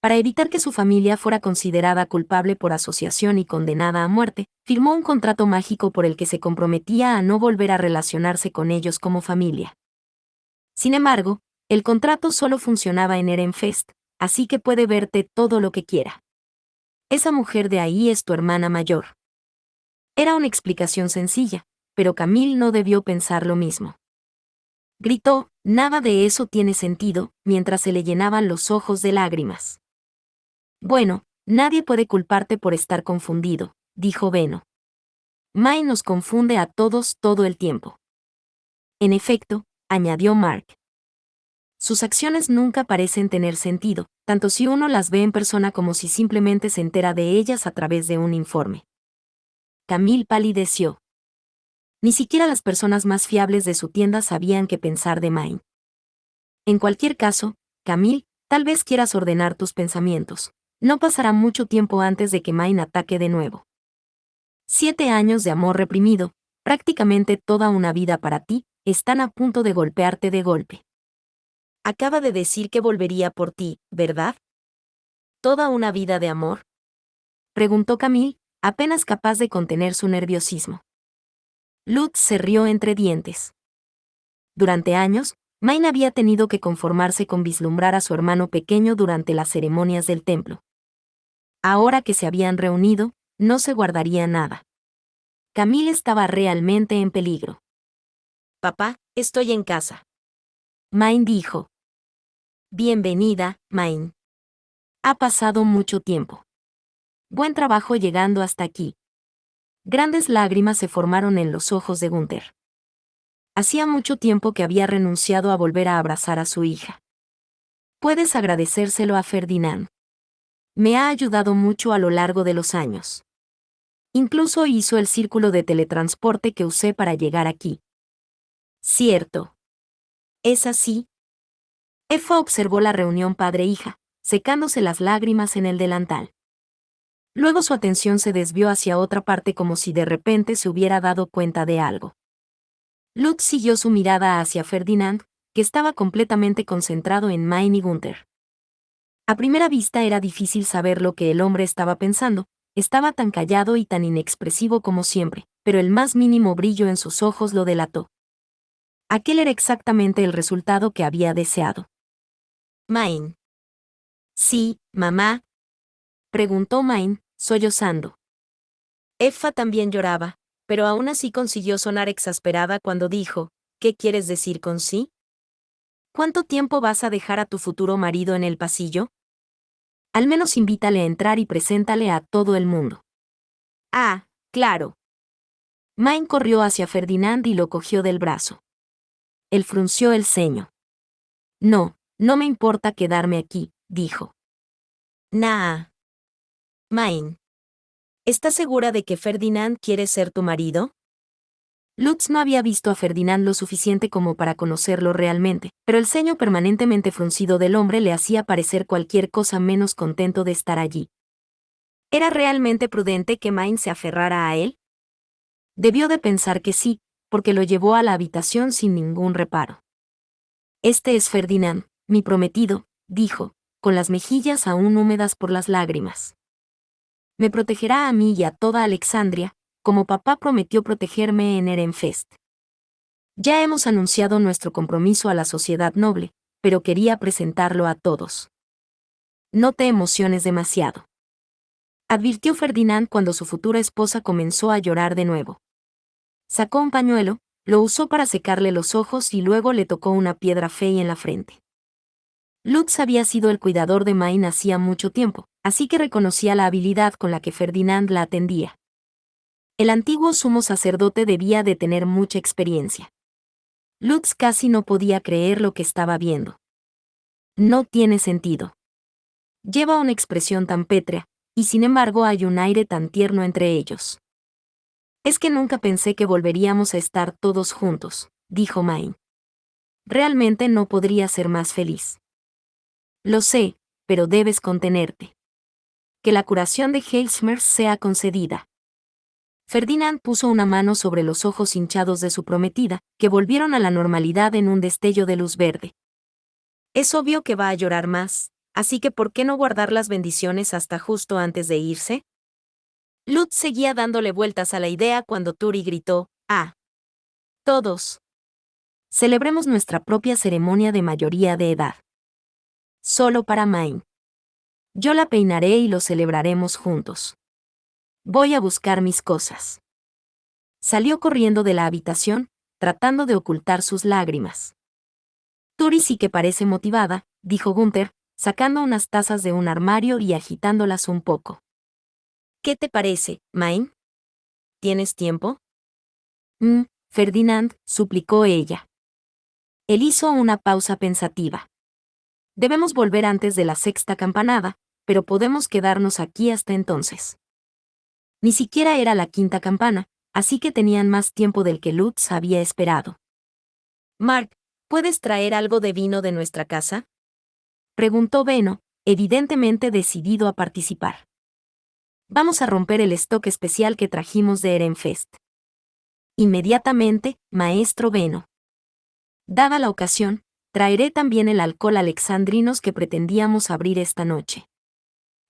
Para evitar que su familia fuera considerada culpable por asociación y condenada a muerte, firmó un contrato mágico por el que se comprometía a no volver a relacionarse con ellos como familia. Sin embargo, el contrato solo funcionaba en Erenfest, así que puede verte todo lo que quiera. Esa mujer de ahí es tu hermana mayor. Era una explicación sencilla, pero Camille no debió pensar lo mismo. Gritó, nada de eso tiene sentido, mientras se le llenaban los ojos de lágrimas. Bueno, nadie puede culparte por estar confundido, dijo Beno. Main nos confunde a todos todo el tiempo. En efecto, añadió Mark. Sus acciones nunca parecen tener sentido, tanto si uno las ve en persona como si simplemente se entera de ellas a través de un informe. Camille palideció. Ni siquiera las personas más fiables de su tienda sabían qué pensar de Main. En cualquier caso, Camille, tal vez quieras ordenar tus pensamientos. No pasará mucho tiempo antes de que Main ataque de nuevo. 7 años de amor reprimido, prácticamente toda una vida para ti, están a punto de golpearte de golpe. Acaba de decir que volvería por ti, ¿verdad? ¿Toda una vida de amor? Preguntó Camille, apenas capaz de contener su nerviosismo. Lutz se rió entre dientes. Durante años, Main había tenido que conformarse con vislumbrar a su hermano pequeño durante las ceremonias del templo. Ahora que se habían reunido, no se guardaría nada. Camille estaba realmente en peligro. Papá, estoy en casa. Main dijo. Bienvenida, Main. Ha pasado mucho tiempo. Buen trabajo llegando hasta aquí. Grandes lágrimas se formaron en los ojos de Gunther. Hacía mucho tiempo que había renunciado a volver a abrazar a su hija. Puedes agradecérselo a Ferdinand. Me ha ayudado mucho a lo largo de los años. Incluso hizo el círculo de teletransporte que usé para llegar aquí. Cierto. ¿Es así? Effa observó la reunión padre-hija, secándose las lágrimas en el delantal. Luego su atención se desvió hacia otra parte como si de repente se hubiera dado cuenta de algo. Lutz siguió su mirada hacia Ferdinand, que estaba completamente concentrado en Main y Gunther. A primera vista era difícil saber lo que el hombre estaba pensando, estaba tan callado y tan inexpresivo como siempre, pero el más mínimo brillo en sus ojos lo delató. Aquel era exactamente el resultado que había deseado. Main. Sí, mamá. Preguntó Main, sollozando. Effa también lloraba, pero aún así consiguió sonar exasperada cuando dijo, ¿qué quieres decir con sí? ¿Cuánto tiempo vas a dejar a tu futuro marido en el pasillo? Al menos invítale a entrar y preséntale a todo el mundo. Ah, claro. Main corrió hacia Ferdinand y lo cogió del brazo. Él frunció el ceño. No, no me importa quedarme aquí, dijo. Nah. Main. ¿Estás segura de que Ferdinand quiere ser tu marido? Lutz no había visto a Ferdinand lo suficiente como para conocerlo realmente, pero el ceño permanentemente fruncido del hombre le hacía parecer cualquier cosa menos contento de estar allí. ¿Era realmente prudente que Main se aferrara a él? Debió de pensar que sí, porque lo llevó a la habitación sin ningún reparo. Este es Ferdinand, mi prometido, dijo, con las mejillas aún húmedas por las lágrimas. Me protegerá a mí y a toda Alexandria, como papá prometió protegerme en Ehrenfest. Ya hemos anunciado nuestro compromiso a la sociedad noble, pero quería presentarlo a todos. No te emociones demasiado, advirtió Ferdinand cuando su futura esposa comenzó a llorar de nuevo. Sacó un pañuelo, lo usó para secarle los ojos y luego le tocó una piedra fea en la frente. Lutz había sido el cuidador de Main hacía mucho tiempo, así que reconocía la habilidad con la que Ferdinand la atendía. El antiguo sumo sacerdote debía de tener mucha experiencia. Lutz casi no podía creer lo que estaba viendo. No tiene sentido. Lleva una expresión tan pétrea, y sin embargo hay un aire tan tierno entre ellos. Es que nunca pensé que volveríamos a estar todos juntos, dijo Main. Realmente no podría ser más feliz. Lo sé, pero debes contenerte. Que la curación de Heilsmer sea concedida. Ferdinand puso una mano sobre los ojos hinchados de su prometida, que volvieron a la normalidad en un destello de luz verde. Es obvio que va a llorar más, así que ¿por qué no guardar las bendiciones hasta justo antes de irse? Lutz seguía dándole vueltas a la idea cuando Turi gritó, ¡ah! Todos. Celebremos nuestra propia ceremonia de mayoría de edad. Solo para Main. Yo la peinaré y lo celebraremos juntos. Voy a buscar mis cosas. Salió corriendo de la habitación, tratando de ocultar sus lágrimas. Turi sí que parece motivada, dijo Gunther, sacando unas tazas de un armario y agitándolas un poco. ¿Qué te parece, Main? ¿Tienes tiempo? Ferdinand, suplicó ella. Él hizo una pausa pensativa. Debemos volver antes de la sexta campanada, pero podemos quedarnos aquí hasta entonces. Ni siquiera era la quinta campana, así que tenían más tiempo del que Lutz había esperado. Mark, ¿puedes traer algo de vino de nuestra casa? Preguntó Benno, evidentemente decidido a participar. Vamos a romper el stock especial que trajimos de Ehrenfest. Inmediatamente, maestro Benno. Dada la ocasión, traeré también el alcohol alexandrinos que pretendíamos abrir esta noche.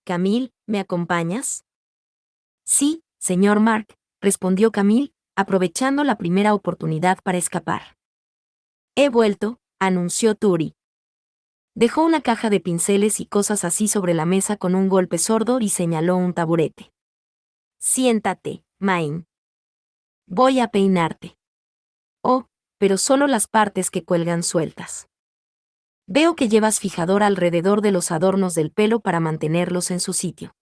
Camille, ¿me acompañas? Sí, señor Mark, respondió Camille, aprovechando la primera oportunidad para escapar. He vuelto, anunció Turi. Dejó una caja de pinceles y cosas así sobre la mesa con un golpe sordo y señaló un taburete. Siéntate, Main. Voy a peinarte. Oh, pero solo las partes que cuelgan sueltas. Veo que llevas fijador alrededor de los adornos del pelo para mantenerlos en su sitio.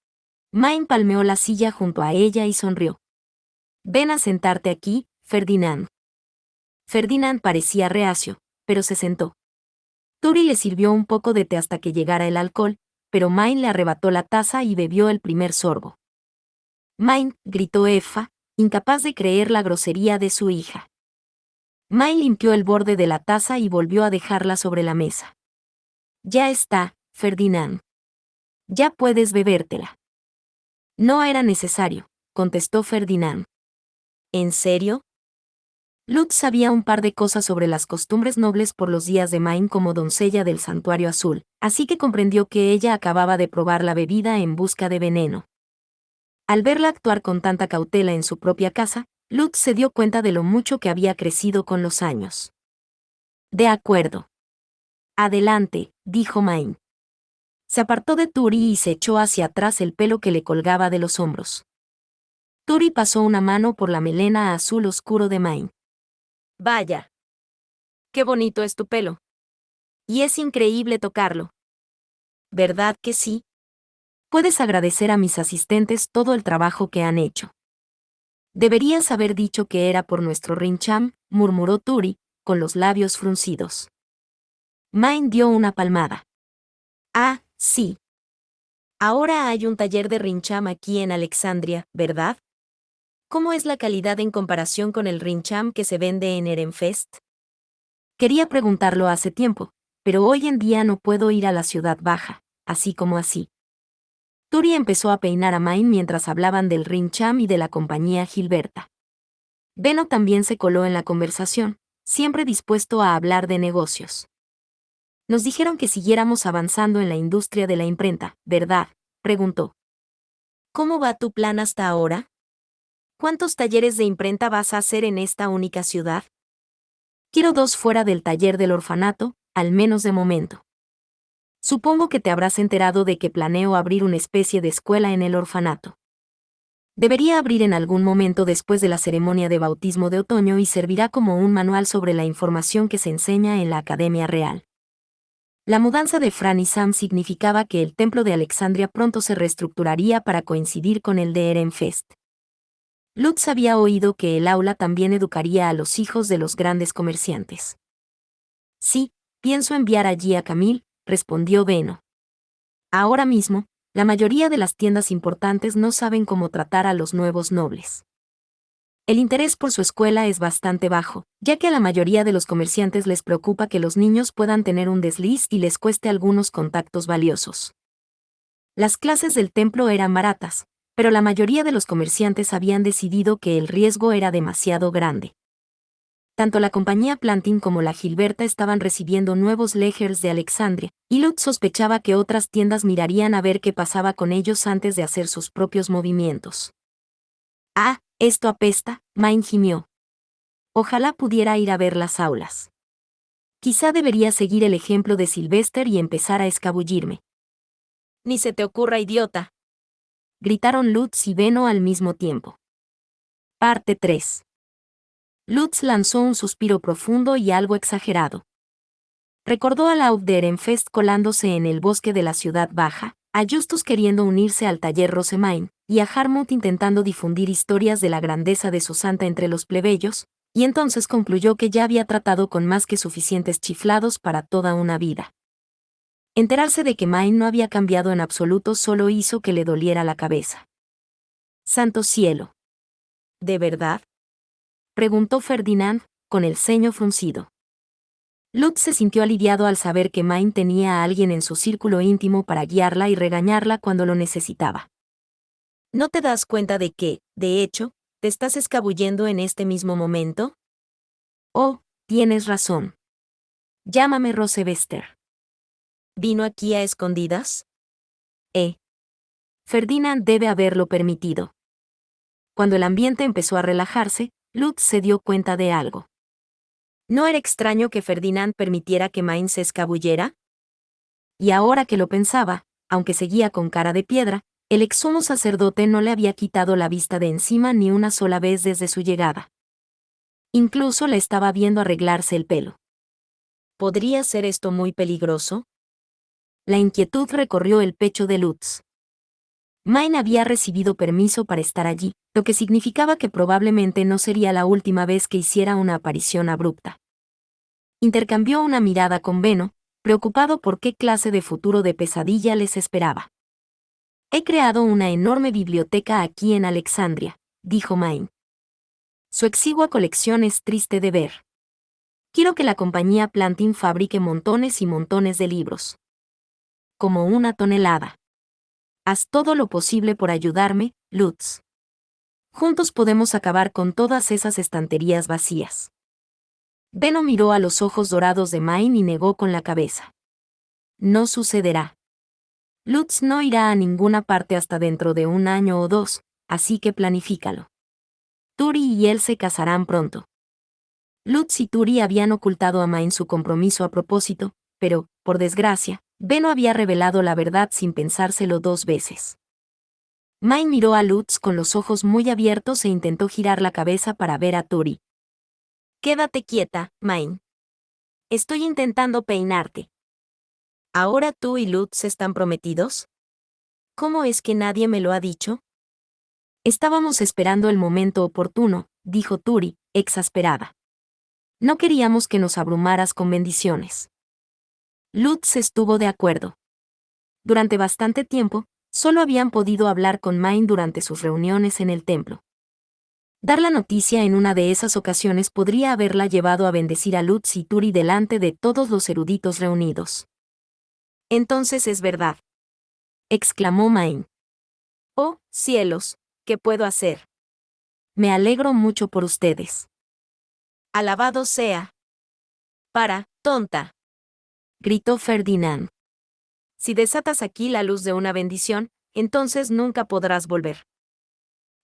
Main palmeó la silla junto a ella y sonrió. Ven a sentarte aquí, Ferdinand. Ferdinand parecía reacio, pero se sentó. Turi le sirvió un poco de té hasta que llegara el alcohol, pero Main le arrebató la taza y bebió el primer sorbo. Main, gritó Effa, incapaz de creer la grosería de su hija. Main limpió el borde de la taza y volvió a dejarla sobre la mesa. Ya está, Ferdinand. Ya puedes bebértela. No era necesario, contestó Ferdinand. ¿En serio? Lutz sabía un par de cosas sobre las costumbres nobles por los días de Main como doncella del Santuario Azul, así que comprendió que ella acababa de probar la bebida en busca de veneno. Al verla actuar con tanta cautela en su propia casa, Lutz se dio cuenta de lo mucho que había crecido con los años. De acuerdo. Adelante, dijo Main. Se apartó de Turi y se echó hacia atrás el pelo que le colgaba de los hombros. Turi pasó una mano por la melena azul oscuro de Main. Vaya. Qué bonito es tu pelo. Y es increíble tocarlo. ¿Verdad que sí? Puedes agradecer a mis asistentes todo el trabajo que han hecho. Deberías haber dicho que era por nuestro Rincham, murmuró Turi, con los labios fruncidos. Main dio una palmada. Ah, sí. Ahora hay un taller de Rincham aquí en Alexandria, ¿verdad? ¿Cómo es la calidad en comparación con el Rincham que se vende en Ehrenfest? Quería preguntarlo hace tiempo, pero hoy en día no puedo ir a la ciudad baja, así como así. Turi empezó a peinar a Main mientras hablaban del Rincham y de la compañía Gilberta. Benno también se coló en la conversación, siempre dispuesto a hablar de negocios. Nos dijeron que siguiéramos avanzando en la industria de la imprenta, ¿verdad? Preguntó. ¿Cómo va tu plan hasta ahora? ¿Cuántos talleres de imprenta vas a hacer en esta única ciudad? Quiero 2 fuera del taller del orfanato, al menos de momento. Supongo que te habrás enterado de que planeo abrir una especie de escuela en el orfanato. Debería abrir en algún momento después de la ceremonia de bautismo de otoño y servirá como un manual sobre la información que se enseña en la Academia Real. La mudanza de Fran y Sam significaba que el templo de Alexandria pronto se reestructuraría para coincidir con el de Ehrenfest. Lutz había oído que el aula también educaría a los hijos de los grandes comerciantes. Sí, pienso enviar allí a Camille, respondió Beno. Ahora mismo, la mayoría de las tiendas importantes no saben cómo tratar a los nuevos nobles. El interés por su escuela es bastante bajo, ya que a la mayoría de los comerciantes les preocupa que los niños puedan tener un desliz y les cueste algunos contactos valiosos. Las clases del templo eran baratas, pero la mayoría de los comerciantes habían decidido que el riesgo era demasiado grande. Tanto la compañía Plantin como la Gilberta estaban recibiendo nuevos ledgers de Alexandria, y Lutz sospechaba que otras tiendas mirarían a ver qué pasaba con ellos antes de hacer sus propios movimientos. Ah, esto apesta, Main gimió. Ojalá pudiera ir a ver las aulas. Quizá debería seguir el ejemplo de Sylvester y empezar a escabullirme. Ni se te ocurra, idiota. Gritaron Lutz y Beno al mismo tiempo. Parte 3. Lutz lanzó un suspiro profundo y algo exagerado. Recordó a Lauf de Ehrenfest colándose en el bosque de la ciudad baja, a Justus queriendo unirse al taller Rosemain, y a Harmut intentando difundir historias de la grandeza de su santa entre los plebeyos, y entonces concluyó que ya había tratado con más que suficientes chiflados para toda una vida. Enterarse de que Main no había cambiado en absoluto solo hizo que le doliera la cabeza. ¡Santo cielo! ¿De verdad?, preguntó Ferdinand, con el ceño fruncido. Lutz se sintió aliviado al saber que Main tenía a alguien en su círculo íntimo para guiarla y regañarla cuando lo necesitaba. ¿No te das cuenta de que, de hecho, te estás escabullendo en este mismo momento? Oh, tienes razón. Llámame Rosebester. ¿Vino aquí a escondidas? Ferdinand debe haberlo permitido. Cuando el ambiente empezó a relajarse, Lutz se dio cuenta de algo. ¿No era extraño que Ferdinand permitiera que Main se escabullera? Y ahora que lo pensaba, aunque seguía con cara de piedra, el ex sumo sacerdote no le había quitado la vista de encima ni una sola vez desde su llegada. Incluso le estaba viendo arreglarse el pelo. ¿Podría ser esto muy peligroso? La inquietud recorrió el pecho de Lutz. Main había recibido permiso para estar allí, lo que significaba que probablemente no sería la última vez que hiciera una aparición abrupta. Intercambió una mirada con Beno, preocupado por qué clase de futuro de pesadilla les esperaba. He creado una enorme biblioteca aquí en Alexandria, dijo Main. Su exigua colección es triste de ver. Quiero que la compañía Plantin fabrique montones y montones de libros. Como una tonelada. Haz todo lo posible por ayudarme, Lutz. Juntos podemos acabar con todas esas estanterías vacías. Beno miró a los ojos dorados de Main y negó con la cabeza. No sucederá. Lutz no irá a ninguna parte hasta dentro de 1 año o 2, así que planifícalo. Turi y él se casarán pronto. Lutz y Turi habían ocultado a Main su compromiso a propósito, pero, por desgracia, Beno había revelado la verdad sin pensárselo 2 veces. Main miró a Lutz con los ojos muy abiertos e intentó girar la cabeza para ver a Turi. Quédate quieta, Main. Estoy intentando peinarte. ¿Ahora tú y Lutz están prometidos? ¿Cómo es que nadie me lo ha dicho? Estábamos esperando el momento oportuno, dijo Turi, exasperada. No queríamos que nos abrumaras con bendiciones. Lutz estuvo de acuerdo. Durante bastante tiempo, solo habían podido hablar con Main durante sus reuniones en el templo. Dar la noticia en una de esas ocasiones podría haberla llevado a bendecir a Lutz y Turi delante de todos los eruditos reunidos. Entonces es verdad, exclamó Main. Oh, cielos, ¿qué puedo hacer? Me alegro mucho por ustedes. Alabado sea. Tonta, gritó Ferdinand. Si desatas aquí la luz de una bendición, entonces nunca podrás volver.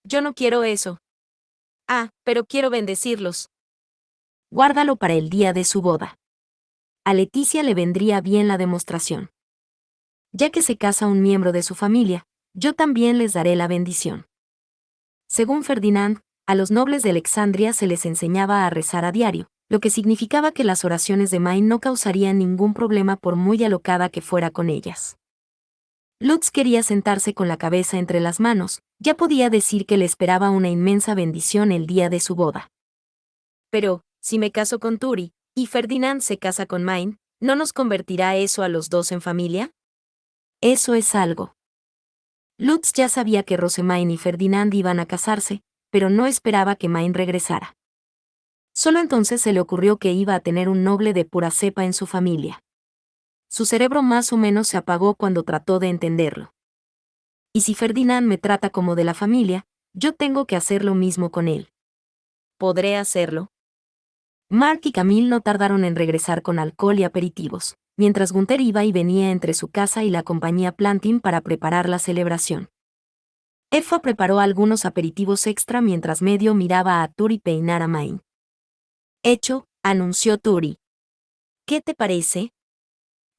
Yo no quiero eso. Pero quiero bendecirlos. Guárdalo para el día de su boda. A Leticia le vendría bien la demostración. Ya que se casa un miembro de su familia, yo también les daré la bendición. Según Ferdinand, a los nobles de Alexandria se les enseñaba a rezar a diario, lo que significaba que las oraciones de Main no causarían ningún problema por muy alocada que fuera con ellas. Lutz quería sentarse con la cabeza entre las manos, ya podía decir que le esperaba una inmensa bendición el día de su boda. Pero, si me caso con Turi, y Ferdinand se casa con Main, ¿no nos convertirá eso a los dos en familia? Eso es algo. Lutz ya sabía que Rosemain y Ferdinand iban a casarse, pero no esperaba que Main regresara. Solo entonces se le ocurrió que iba a tener un noble de pura cepa en su familia. Su cerebro más o menos se apagó cuando trató de entenderlo. Y si Ferdinand me trata como de la familia, yo tengo que hacer lo mismo con él. ¿Podré hacerlo? Mark y Camille no tardaron en regresar con alcohol y aperitivos, mientras Gunther iba y venía entre su casa y la compañía Plantin para preparar la celebración. Effa preparó algunos aperitivos extra mientras medio miraba a Turi peinar a Main. Hecho, anunció Turi. ¿Qué te parece?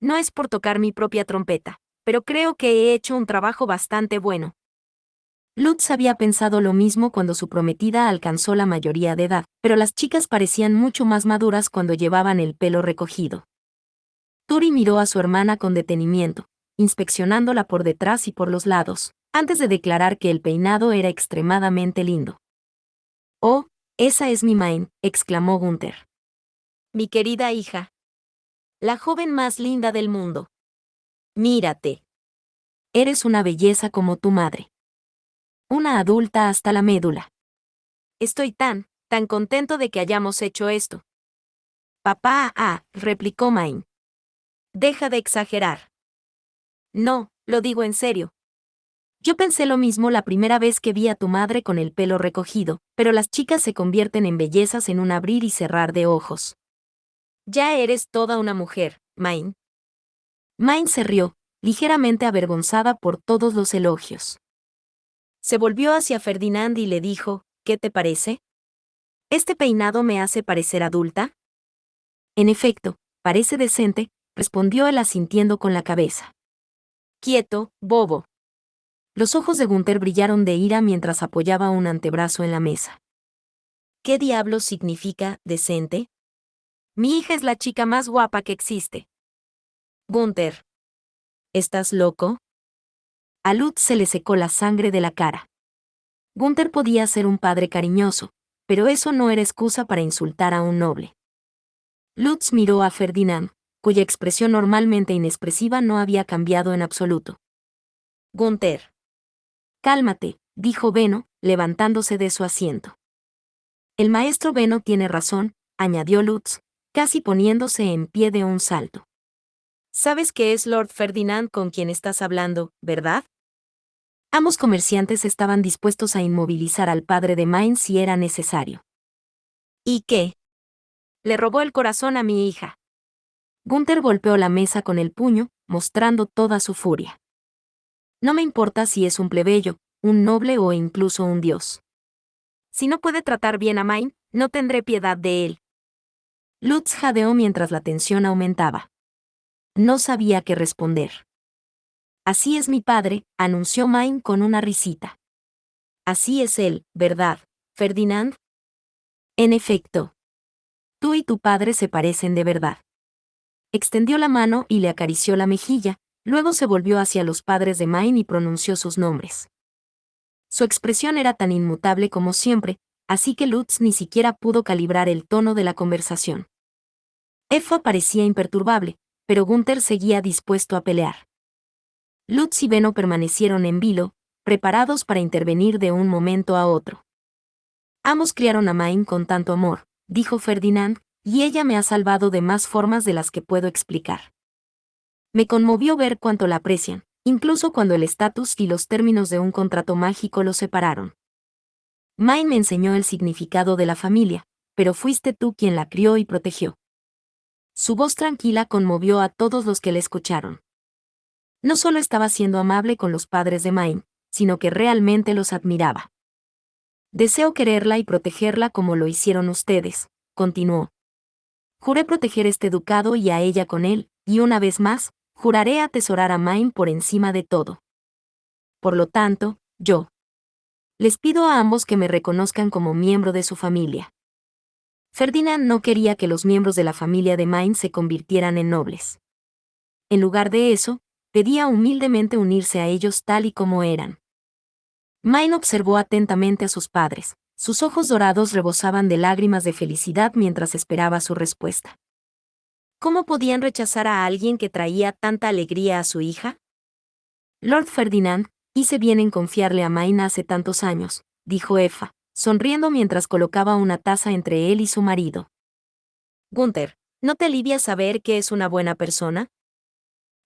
No es por tocar mi propia trompeta, pero creo que he hecho un trabajo bastante bueno. Lutz había pensado lo mismo cuando su prometida alcanzó la mayoría de edad, pero las chicas parecían mucho más maduras cuando llevaban el pelo recogido. Turi miró a su hermana con detenimiento, inspeccionándola por detrás y por los lados, antes de declarar que el peinado era extremadamente lindo. «Oh, esa es mi Main», exclamó Gunther. «Mi querida hija. La joven más linda del mundo. Mírate. Eres una belleza como tu madre. Una adulta hasta la médula. Estoy tan contento de que hayamos hecho esto». «Papá, replicó Main. «Deja de exagerar». «No, lo digo en serio. Yo pensé lo mismo la primera vez que vi a tu madre con el pelo recogido, pero las chicas se convierten en bellezas en un abrir y cerrar de ojos». «Ya eres toda una mujer, Main». Main se rió, ligeramente avergonzada por todos los elogios. Se volvió hacia Ferdinand y le dijo, «¿Qué te parece? ¿Este peinado me hace parecer adulta?» «En efecto, parece decente», respondió él asintiendo con la cabeza. «Quieto, bobo». Los ojos de Gunther brillaron de ira mientras apoyaba un antebrazo en la mesa. «¿Qué diablos significa decente? Mi hija es la chica más guapa que existe». «Gunther, ¿estás loco?» A Lutz se le secó la sangre de la cara. Gunther podía ser un padre cariñoso, pero eso no era excusa para insultar a un noble. Lutz miró a Ferdinand, cuya expresión normalmente inexpresiva no había cambiado en absoluto. «Gunther». «Cálmate», dijo Beno, levantándose de su asiento. «El maestro Beno tiene razón», añadió Lutz, casi poniéndose en pie de un salto. «Sabes que es Lord Ferdinand con quien estás hablando, ¿verdad?» Ambos comerciantes estaban dispuestos a inmovilizar al padre de Main si era necesario. «¿Y qué? Le robó el corazón a mi hija». Gunther golpeó la mesa con el puño, mostrando toda su furia. «No me importa si es un plebeyo, un noble o incluso un dios. Si no puede tratar bien a Main, no tendré piedad de él». Lutz jadeó mientras la tensión aumentaba. No sabía qué responder. «Así es mi padre», anunció Main con una risita. «Así es él, ¿verdad, Ferdinand?» «En efecto. Tú y tu padre se parecen de verdad». Extendió la mano y le acarició la mejilla, luego se volvió hacia los padres de Main y pronunció sus nombres. Su expresión era tan inmutable como siempre, así que Lutz ni siquiera pudo calibrar el tono de la conversación. Effa parecía imperturbable, pero Gunther seguía dispuesto a pelear. Lutz y Beno permanecieron en vilo, preparados para intervenir de un momento a otro. «Ambos criaron a Main con tanto amor», dijo Ferdinand, «y ella me ha salvado de más formas de las que puedo explicar. Me conmovió ver cuánto la aprecian, incluso cuando el estatus y los términos de un contrato mágico los separaron. Main me enseñó el significado de la familia, pero fuiste tú quien la crió y protegió». Su voz tranquila conmovió a todos los que le escucharon. No solo estaba siendo amable con los padres de Main, sino que realmente los admiraba. Deseo quererla y protegerla como lo hicieron ustedes, continuó. Juré proteger este ducado y a ella con él, y una vez más, juraré atesorar a Main por encima de todo. Por lo tanto, yo les pido a ambos que me reconozcan como miembro de su familia. Ferdinand no quería que los miembros de la familia de Main se convirtieran en nobles. En lugar de eso, pedía humildemente unirse a ellos tal y como eran. Main observó atentamente a sus padres. Sus ojos dorados rebosaban de lágrimas de felicidad mientras esperaba su respuesta. ¿Cómo podían rechazar a alguien que traía tanta alegría a su hija? Lord Ferdinand, hice bien en confiarle a Main hace tantos años, dijo Effa, sonriendo mientras colocaba una taza entre él y su marido. Gunther, ¿no te alivia saber que es una buena persona?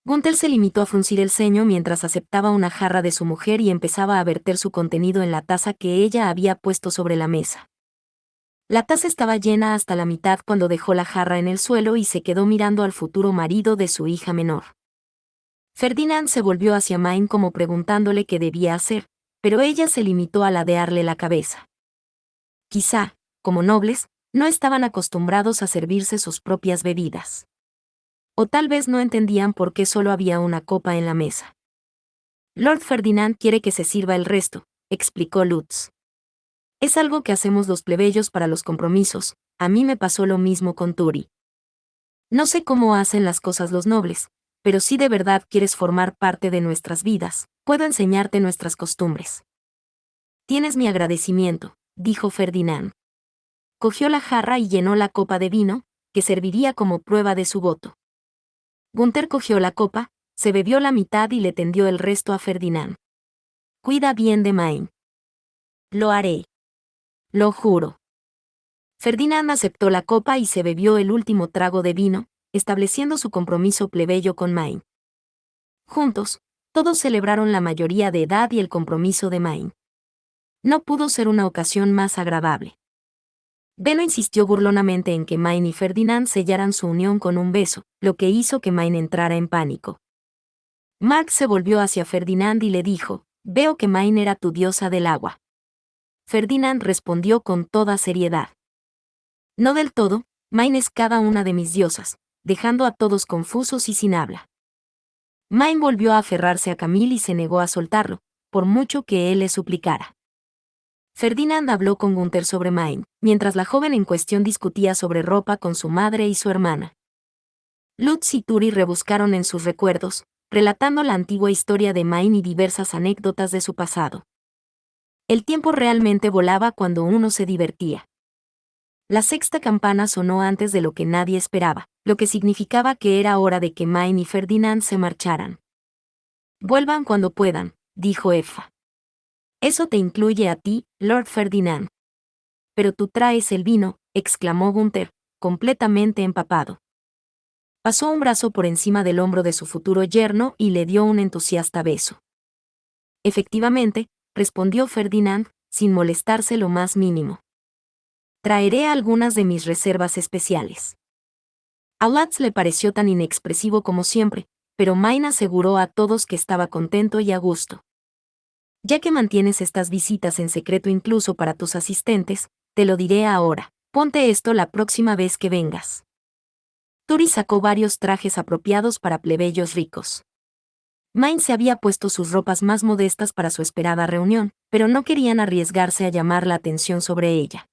Gunther se limitó a fruncir el ceño mientras aceptaba una jarra de su mujer y empezaba a verter su contenido en la taza que ella había puesto sobre la mesa. La taza estaba llena hasta la mitad cuando dejó la jarra en el suelo y se quedó mirando al futuro marido de su hija menor. Ferdinand se volvió hacia Main como preguntándole qué debía hacer, pero ella se limitó a ladearle la cabeza. Quizá, como nobles, no estaban acostumbrados a servirse sus propias bebidas. O tal vez no entendían por qué solo había una copa en la mesa. Lord Ferdinand quiere que se sirva el resto, explicó Lutz. Es algo que hacemos los plebeyos para los compromisos, a mí me pasó lo mismo con Turi. No sé cómo hacen las cosas los nobles, pero si de verdad quieres formar parte de nuestras vidas, puedo enseñarte nuestras costumbres. Tienes mi agradecimiento, dijo Ferdinand. Cogió la jarra y llenó la copa de vino, que serviría como prueba de su voto. Gunther cogió la copa, se bebió la mitad y le tendió el resto a Ferdinand. Cuida bien de Main. Lo haré. Lo juro. Ferdinand aceptó la copa y se bebió el último trago de vino, estableciendo su compromiso plebeyo con Main. Juntos, todos celebraron la mayoría de edad y el compromiso de Main. No pudo ser una ocasión más agradable. Benno insistió burlonamente en que Main y Ferdinand sellaran su unión con un beso, lo que hizo que Main entrara en pánico. Mark se volvió hacia Ferdinand y le dijo, «Veo que Main era tu diosa del agua». Ferdinand respondió con toda seriedad. «No del todo, Main es cada una de mis diosas», dejando a todos confusos y sin habla. Main volvió a aferrarse a Camille y se negó a soltarlo, por mucho que él le suplicara. Ferdinand habló con Gunther sobre Main, mientras la joven en cuestión discutía sobre ropa con su madre y su hermana. Lutz y Turi rebuscaron en sus recuerdos, relatando la antigua historia de Main y diversas anécdotas de su pasado. El tiempo realmente volaba cuando uno se divertía. La sexta campana sonó antes de lo que nadie esperaba, lo que significaba que era hora de que Main y Ferdinand se marcharan. «Vuelvan cuando puedan», dijo Effa. «Eso te incluye a ti, Lord Ferdinand». «Pero tú traes el vino», exclamó Gunther, completamente empapado. Pasó un brazo por encima del hombro de su futuro yerno y le dio un entusiasta beso. «Efectivamente», respondió Ferdinand, sin molestarse lo más mínimo. «Traeré algunas de mis reservas especiales». A Lutz le pareció tan inexpresivo como siempre, pero Main aseguró a todos que estaba contento y a gusto. «Ya que mantienes estas visitas en secreto incluso para tus asistentes, te lo diré ahora, ponte esto la próxima vez que vengas». Turi sacó varios trajes apropiados para plebeyos ricos. Main se había puesto sus ropas más modestas para su esperada reunión, pero no querían arriesgarse a llamar la atención sobre ella.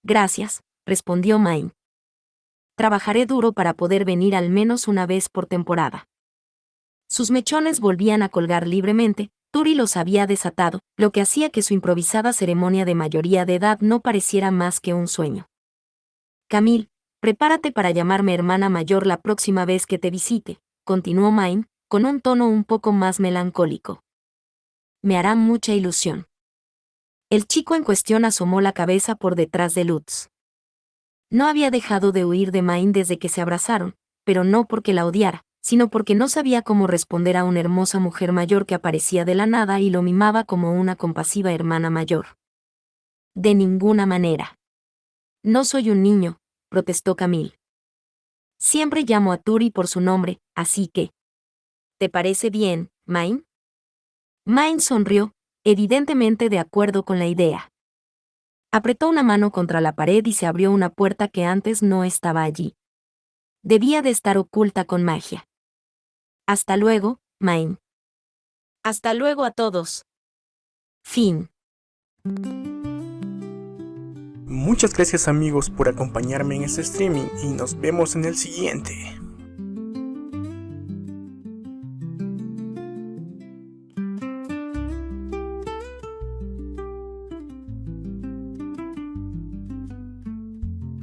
«Gracias», respondió Main. «Trabajaré duro para poder venir al menos una vez por temporada». Sus mechones volvían a colgar libremente, Turi los había desatado, lo que hacía que su improvisada ceremonia de mayoría de edad no pareciera más que un sueño. «Camille, prepárate para llamarme hermana mayor la próxima vez que te visite», continuó Main, con un tono un poco más melancólico. «Me hará mucha ilusión». El chico en cuestión asomó la cabeza por detrás de Lutz. No había dejado de huir de Main desde que se abrazaron, pero no porque la odiara, sino porque no sabía cómo responder a una hermosa mujer mayor que aparecía de la nada y lo mimaba como una compasiva hermana mayor. «De ninguna manera». «No soy un niño», protestó Camille. «Siempre llamo a Turi por su nombre, así que». «¿Te parece bien, Main?» Main sonrió, evidentemente de acuerdo con la idea. Apretó una mano contra la pared y se abrió una puerta que antes no estaba allí. Debía de estar oculta con magia. Hasta luego, Maine. Hasta luego a todos. Fin. Muchas gracias amigos por acompañarme en este streaming y nos vemos en el siguiente.